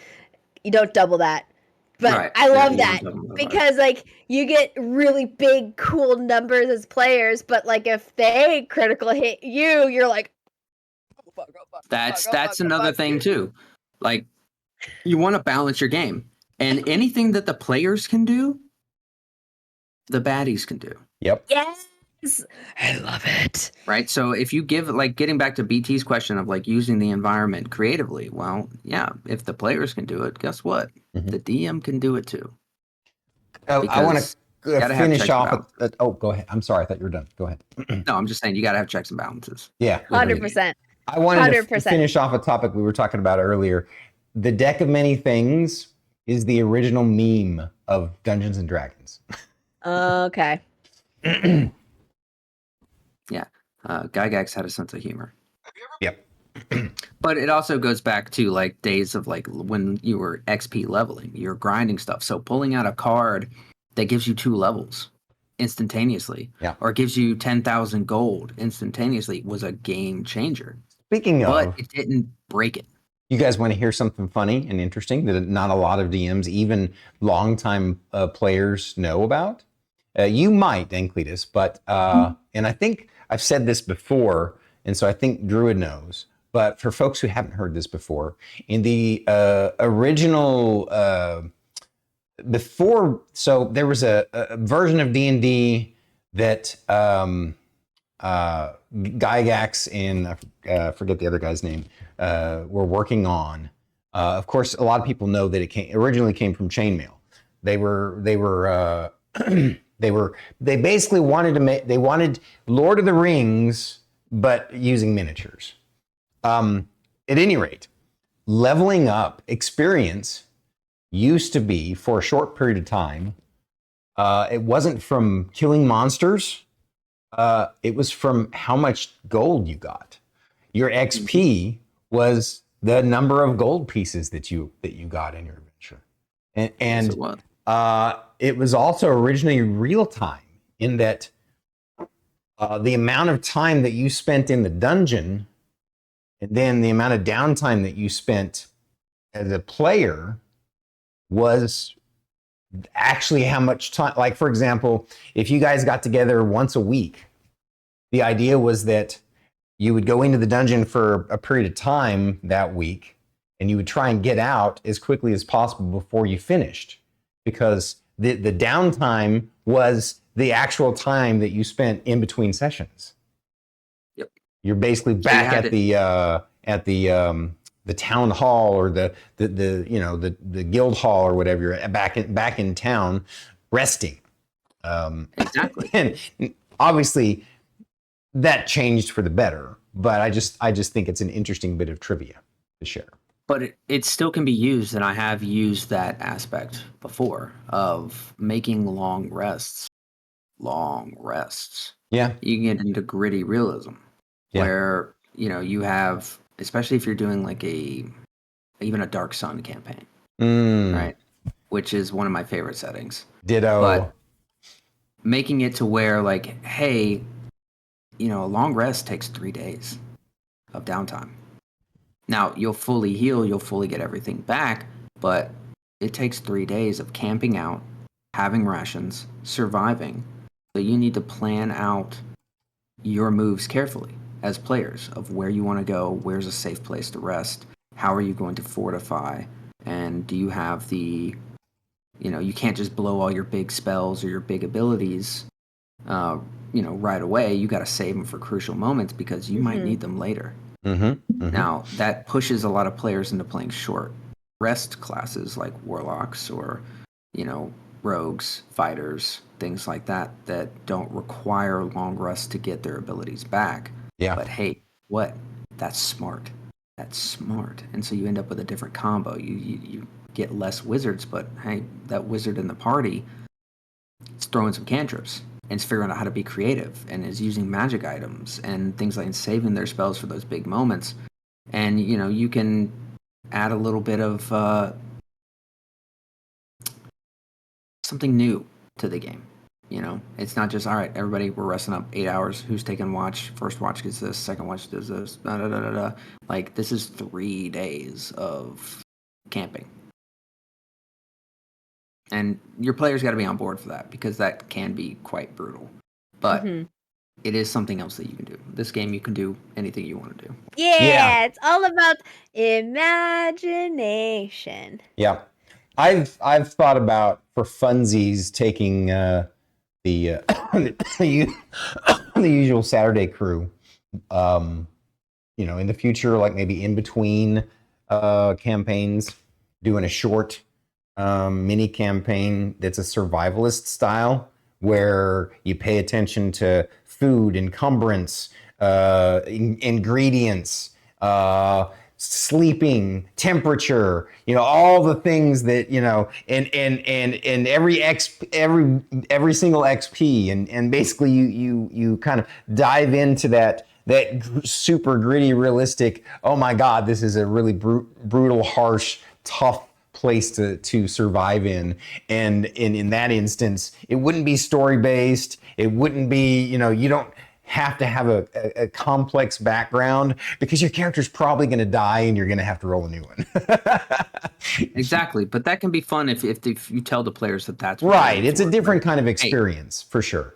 You don't double that. But Right. I Yeah, love you that don't have because like you get really big, cool numbers as players, but like if they critical hit you, you're like, oh, fuck, oh, fuck, That's oh, fuck, oh, another fuck. thing too. Like you want to balance your game, and anything that the players can do, the baddies can do. Yep. Yes, I love it. Right. So if you give, like, getting back to BT's question of like using the environment creatively, well, yeah, if the players can do it, guess what? Mhm. The DM can do it too. I want Because to you gotta have finish checks and off. balances. Oh, go ahead. I'm sorry. I thought you were done. Go ahead. No, I'm just saying you got to have checks and balances. Yeah. 100%. I wanted to 100%. finish off a topic we were talking about earlier. The deck of many things is the original meme of Dungeons and Dragons. Okay. Yeah. Gygax had a sense of humor. Yep. But it also goes back to like days of like when you were XP leveling, you're grinding stuff. So pulling out a card that gives you 2 levels instantaneously, Yeah. or gives you 10,000 gold instantaneously was a game changer. Speaking But of, it didn't break it. you guys want to hear something funny and interesting that not a lot of DMs, even longtime players, know about? You might, DangCletus, but and I think I've said this before, and so I think Druid knows. But for folks who haven't heard this before, in the original before, so there was a version of D&D that Gygax and I forget the other guy's name were working on. Of course, a lot of people know that it originally came from chainmail. They basically wanted wanted Lord of the Rings, but using miniatures. At any rate, leveling up experience used to be, for a short period of time, it wasn't from killing monsters. It was from how much gold you got. Your XP was the number of gold pieces that you got in your adventure, and it was also originally real time in that the amount of time that you spent in the dungeon, and then the amount of downtime that you spent as a player was actually how much time. Like, for example, if you guys got together once a week, the idea was that you would go into the dungeon for a period of time that week, and you would try and get out as quickly as possible before you finished, because the downtime was the actual time that you spent in between sessions. Yep. You're basically back at the town hall or the guild hall or whatever. You're back in town, resting. Exactly. And obviously, that changed for the better. But I just think it's an interesting bit of trivia to share. But it still can be used, and I have used that aspect before of making long rests. Long rests. Yeah. You can get into gritty realism, where you have, especially if you're doing like even a Dark Sun campaign, right? Which is one of my favorite settings. Ditto. But making it to where, like, hey, a long rest takes 3 days of downtime. Now, you'll fully heal, you'll fully get everything back, but it takes 3 days of camping out, having rations, surviving. So you need to plan out your moves carefully as players of where you want to go, where's a safe place to rest, how are you going to fortify, and do you have the, you can't just blow all your big spells or your big abilities right away. You got to save them for crucial moments because you might need them later. Now, that pushes a lot of players into playing short rest classes like warlocks or, rogues, fighters, things like that don't require long rests to get their abilities back. Yeah. But hey, that's smart. That's smart. And so you end up with a different combo. You get less wizards, but hey, that wizard in the party is throwing some cantrips and is figuring out how to be creative and is using magic items and things like saving their spells for those big moments. And, you can add a little bit of something new to the game. It's not just, all right, everybody, we're resting up 8 hours. Who's taking watch? First watch gets this, second watch does this. Like, this is 3 days of camping. And your players got to be on board for that, because that can be quite brutal. But it is something else that you can do. This game, you can do anything you want to do. Yeah, it's all about imagination. Yeah. I've thought about, for funsies, taking the the usual Saturday crew, in the future, like maybe in between campaigns, doing a short mini campaign that's a survivalist style, where you pay attention to food, encumbrance, ingredients, sleeping, temperature, all the things that, and every single XP, and basically you kind of dive into that super gritty, realistic, oh my God, this is a really brutal, harsh, tough place to survive in. And in that instance, it wouldn't be story based. It wouldn't be, you don't have to have a complex background, because your character's probably going to die and you're going to have to roll a new one. Exactly. But that can be fun if you tell the players that's what right. It's a different kind of experience. For sure.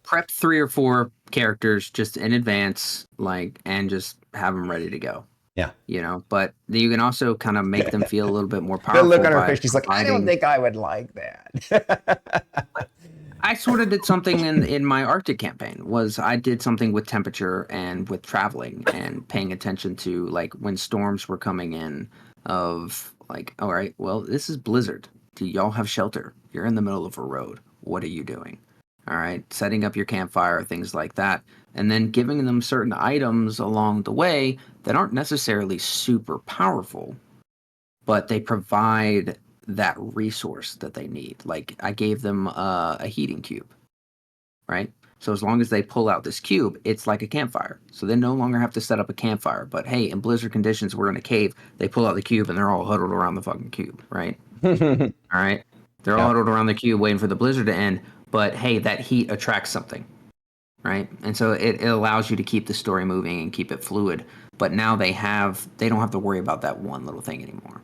Prep 3 or 4 characters just in advance, and just have them ready to go. Yeah. But you can also kind of make them feel a little bit more powerful. The look on her face, she's like, I don't think I would like that. I sort of did something in my Arctic campaign. I did something with temperature and with traveling and paying attention to, when storms were coming in, of all right, well, this is blizzard. Do y'all have shelter? You're in the middle of a road. What are you doing? All right, setting up your campfire, things like that. And then giving them certain items along the way that aren't necessarily super powerful, but they provide that resource that they need. I gave them a heating cube, right? So as long as they pull out this cube, it's like a campfire. So they no longer have to set up a campfire. But hey, in blizzard conditions, we're in a cave. They pull out the cube and they're all huddled around the fucking cube, right? All right? They're all huddled around the cube waiting for the blizzard to end. But hey, that heat attracts something, right? And so it allows you to keep the story moving and keep it fluid. But now they don't have to worry about that one little thing anymore.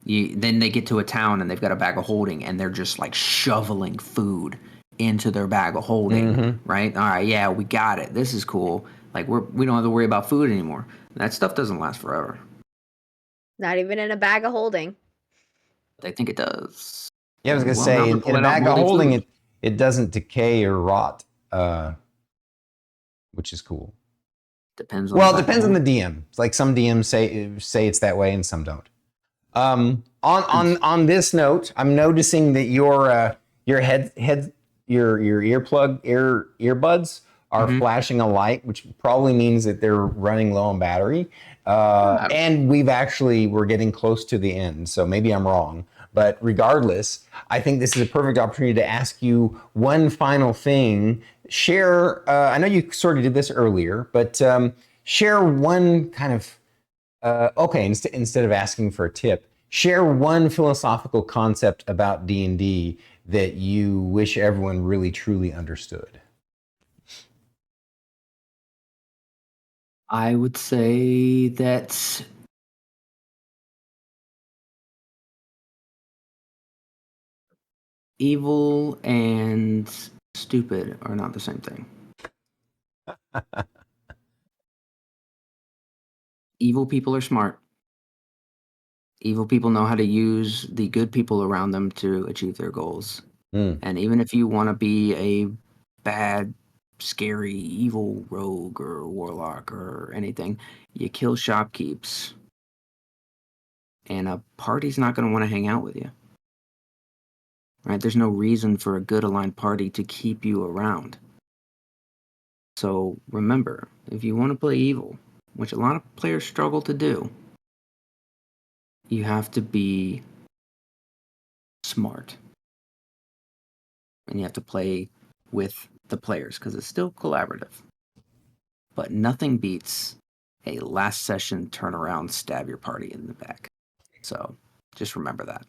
Then they get to a town and they've got a bag of holding, and they're just shoveling food into their bag of holding, right? All right, yeah, we got it. This is cool. We don't have to worry about food anymore. That stuff doesn't last forever. Not even in a bag of holding. They think it does. Yeah, I was gonna say, in a bag of holding, it doesn't decay or rot, which is cool. Depends. Well, it depends on the DM. It's some DMs say it's that way, and some don't. On this note, I'm noticing that your earbuds are flashing a light, which probably means that they're running low on battery. And we're getting close to the end, so maybe I'm wrong. But regardless, I think this is a perfect opportunity to ask you one final thing. Share, I know you sort of did this earlier, but share one kind of, instead of asking for a tip, share one philosophical concept about D&D that you wish everyone really truly understood. I would say that evil and stupid are not the same thing. Evil people are smart. Evil people know how to use the good people around them to achieve their goals. And even if you want to be a bad, scary, evil rogue or warlock or anything, you kill shopkeeps, and a party's not going to want to hang out with you. Right? There's no reason for a good aligned party to keep you around. So remember, if you want to play evil, which a lot of players struggle to do, you have to be smart. And you have to play with the players, because it's still collaborative. But nothing beats a last session turnaround, stab your party in the back. So just remember that.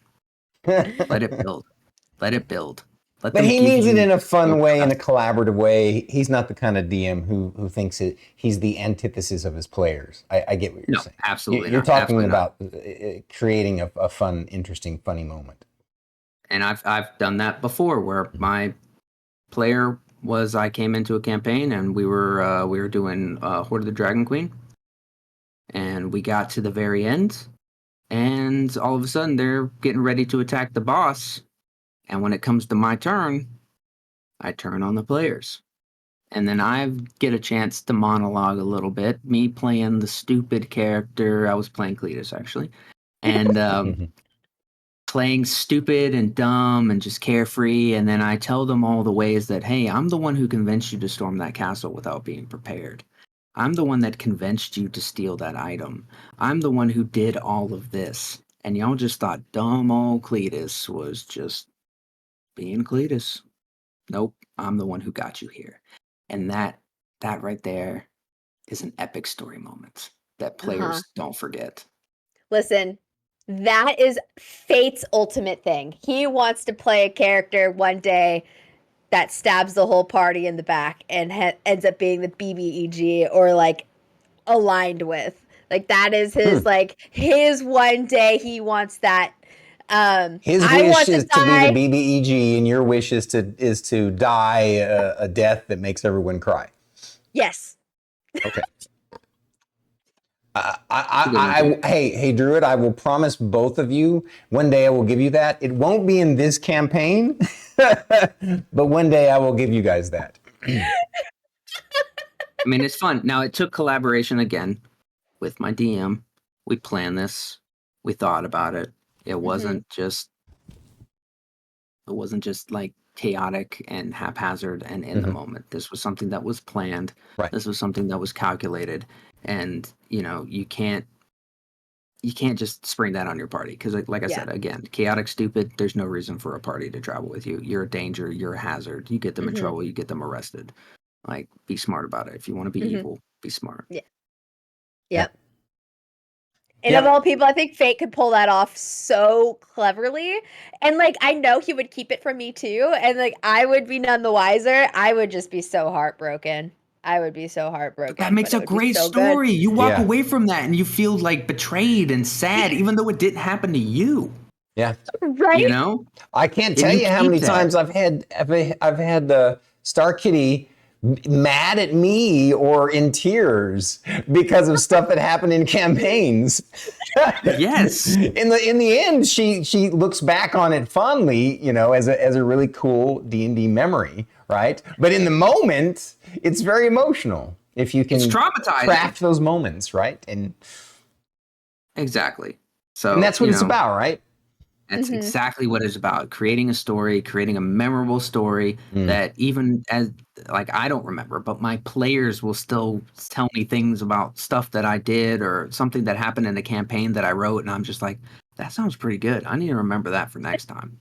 Let it build. Let it build. But he means it in a fun way, in a collaborative way. He's not the kind of DM who thinks he's the antithesis of his players. I get what you're saying. Absolutely. You're talking about creating a fun, interesting, funny moment. And I've done that before, where my player was, I came into a campaign and we were doing Horde of the Dragon Queen, and we got to the very end, and all of a sudden they're getting ready to attack the boss, and when it comes to my turn, I turn on the players. And then I get a chance to monologue a little bit, me playing the stupid character. I was playing Cletus, actually. And playing stupid and dumb and just carefree. And then I tell them all the ways that, hey, I'm the one who convinced you to storm that castle without being prepared. I'm the one that convinced you to steal that item. I'm the one who did all of this. And y'all just thought dumb old Cletus was just being Cletus. Nope, I'm the one who got you here. And that right there is an epic story moment that players don't forget. Listen, that is Fate's ultimate thing. He wants to play a character one day that stabs the whole party in the back and ends up being the BBEG or like aligned with. Like that is his like his one day he wants that. His wish is to be the BBEG, and your wish is to die a death that makes everyone cry. Yes. Okay. Hey, Druid, I will promise both of you one day I will give you that. It won't be in this campaign, but one day I will give you guys that. I mean, it's fun. Now, it took collaboration again with my DM. We planned this. We thought about it. It wasn't just like chaotic and haphazard and in the moment. This was something that was planned. Right. This was something that was calculated. And, you know, you can't just spring that on your party. Because like I said, again, chaotic, stupid, there's no reason for a party to travel with you. You're a danger. You're a hazard. You get them in trouble. You get them arrested. Like, be smart about it. If you want to be evil, be smart. Yeah. Yep. And of all people, I think Fate could pull that off so cleverly. And like, I know he would keep it from me too. And like, I would be none the wiser. I would just be so heartbroken. I would be so heartbroken. That makes a great story. Good. You walk away from that and you feel like betrayed and sad, even though it didn't happen to you. Yeah. Right. You know? I can't tell you how many times I've had Star Kitty mad at me or in tears because of stuff that happened in campaigns. Yes. In the end, she looks back on it fondly, you know, as a really cool D&D memory, right? But in the moment, it's very emotional if you can it's traumatizing. Craft those moments, right? And exactly. So and that's what it's about, right? That's exactly what it's about. Creating a story, creating a memorable story that even as like I don't remember, but my players will still tell me things about stuff that I did or something that happened in a campaign that I wrote, and I'm just like, that sounds pretty good. I need to remember that for next time.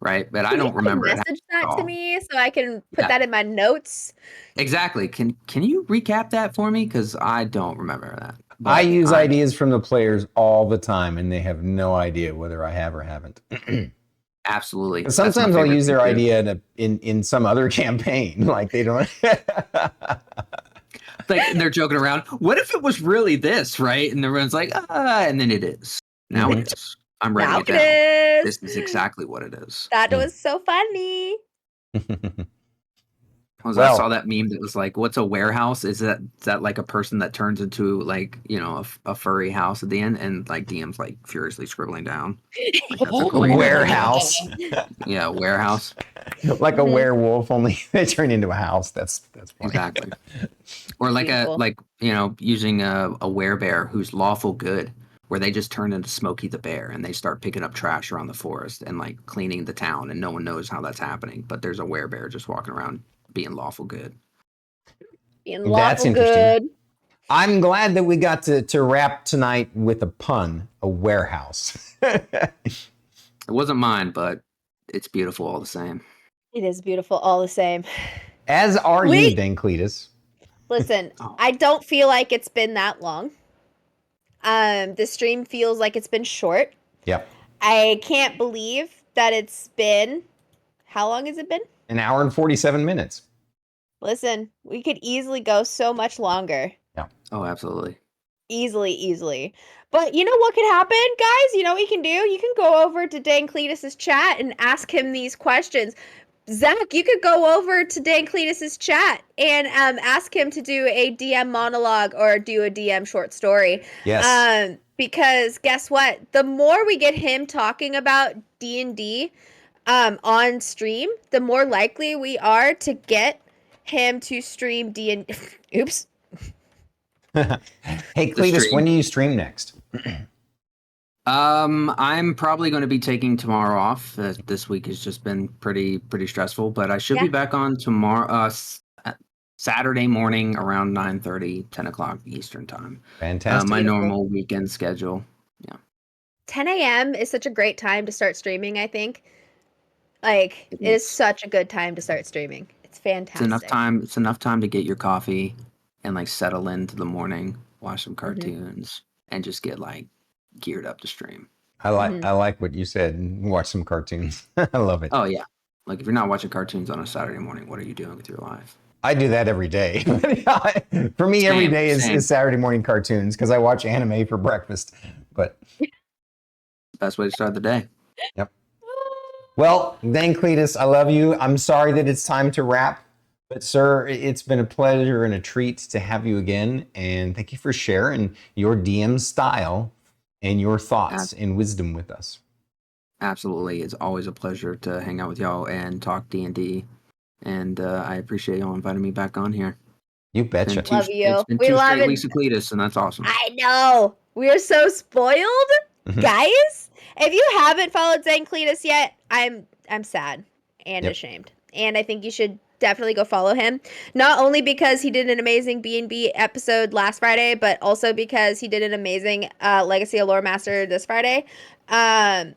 Right? But I don't remember it. Message that to me so I can put that in my notes. Exactly. Can you recap that for me? Because I don't remember that. But I use ideas from the players all the time, and they have no idea whether I have or haven't. Absolutely. Sometimes I'll use their idea in some other campaign, like they don't. Like they're joking around. What if it was really this, right? And everyone's like, and then it is. Now it is. I'm writing it down. This is exactly what it is. That was so funny. I saw that meme that was like, what's a warehouse? Is that like a person that turns into like, you know, a furry house at the end, and like DM's like furiously scribbling down. Like, that's a warehouse. Yeah, warehouse. Like a werewolf, only they turn into a house. That's funny. Exactly. Or like you know, using a werebear who's lawful good, where they just turn into Smokey the Bear and they start picking up trash around the forest and like cleaning the town, and no one knows how that's happening, but there's a werebear just walking around being lawful good. That's interesting. I'm glad that we got to wrap tonight with a pun, a warehouse. It wasn't mine, but it's beautiful all the same. It is beautiful all the same. As are you, DangCletus. Listen, I don't feel like it's been that long. The stream feels like it's been short. Yep. I can't believe that it's been, how long has it been? An hour and 47 minutes. Listen, we could easily go so much longer. Yeah. Oh, absolutely. Easily. But you know what could happen, guys? You know what you can do? You can go over to DangCletus's chat and ask him these questions. Zach, you could go over to DangCletus's chat and ask him to do a DM monologue or do a DM short story. Yes. Because guess what? The more we get him talking about D&D on stream, the more likely we are to get him to stream D&D. Oops. Hey, Cletus, when do you stream next? I'm probably going to be taking tomorrow off. This week has just been pretty stressful, but I should be back on tomorrow, Saturday morning around 9:30, 10 o'clock Eastern time. Fantastic. My normal weekend schedule. Yeah. 10 a.m. is such a great time to start streaming, I think. Like, it is such a good time to start streaming. It's fantastic. It's enough time to get your coffee and like settle into the morning, watch some cartoons, and just get like geared up to stream. I like what you said. Watch some cartoons. I love it. Oh yeah. Like if you're not watching cartoons on a Saturday morning, what are you doing with your life? I do that every day. For me, every day is Saturday morning cartoons because I watch anime for breakfast. But best way to start the day. Yep. Well, DangCletus, I love you. I'm sorry that it's time to wrap. But sir, it's been a pleasure and a treat to have you again. And thank you for sharing your DM style and your thoughts and wisdom with us. Absolutely. It's always a pleasure to hang out with y'all and talk D&D. And I appreciate y'all inviting me back on here. You betcha. Love you. It's been we two love straight it. weeks of Cletus, and that's awesome. I know. We are so spoiled. Guys, if you haven't followed DangCletus yet, I'm sad and ashamed. And I think you should definitely go follow him. Not only because he did an amazing B&B episode last Friday, but also because he did an amazing Legacy of Loremasters this Friday. And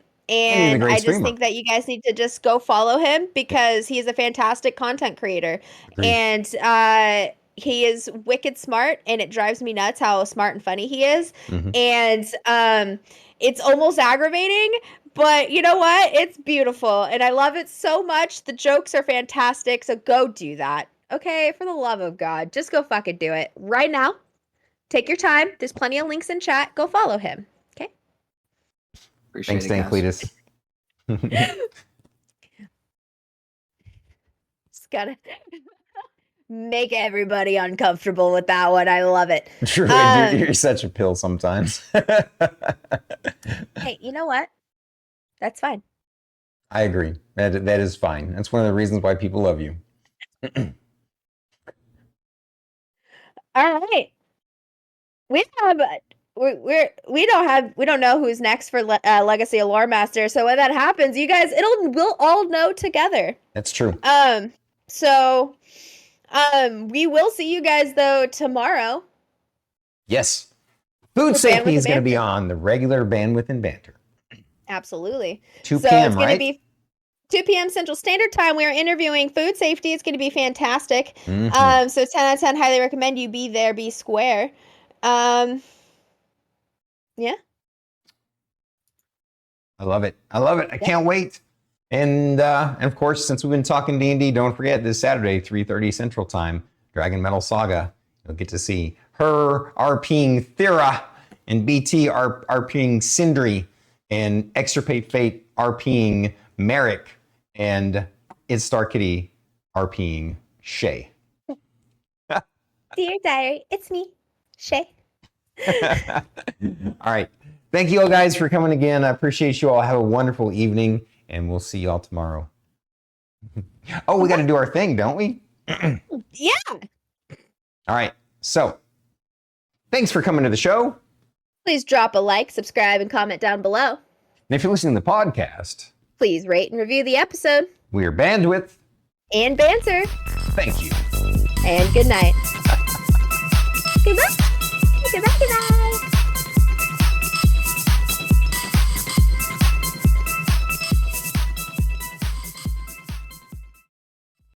I just think that you guys need to just go follow him because he is a fantastic content creator. Agreed. And he is wicked smart, and it drives me nuts how smart and funny he is. And it's almost aggravating, but you know what? It's beautiful, and I love it so much. The jokes are fantastic, so go do that. Okay, for the love of God, just go fucking do it right now. Take your time. There's plenty of links in chat. Go follow him. Okay? Thanks, DangCletus. Just gotta make everybody uncomfortable with that one. I love it. True, you're such a pill sometimes. Hey, you know what? That's fine. I agree. That is fine. That's one of the reasons why people love you. All right. We don't know who's next for Legacy of Loremasters. So when that happens, you guys, we'll all know together. That's true. So we will see you guys though tomorrow. Yes. Food safety is going to be on the regular Bandwidth and Banter. Absolutely. 2 so p.m., it's going right? to be 2 p.m. Central Standard Time. We are interviewing food safety. It's going to be fantastic. So 10 out of 10, highly recommend you be there, be square. Yeah. I love it. I can't wait. And of course, since we've been talking D&D, don't forget this Saturday, 3:30 Central Time, Dragon Metal Saga. You'll get to see her RPing Thera and BT RPing Sindri and Extirpate Fate RPing Merrick and It's Star Kitty RPing Shay. Dear Diary, it's me, Shay. All right. Thank you all guys for coming again. I appreciate you all. Have a wonderful evening, and we'll see you all tomorrow. Oh, we got to do our thing, don't we? Yeah. All right. So, thanks for coming to the show. Please drop a like, subscribe, and comment down below. And if you're listening to the podcast, please rate and review the episode. We are Bandwidth and Banter. Thank you. And good night. Goodbye. Goodbye. Goodbye.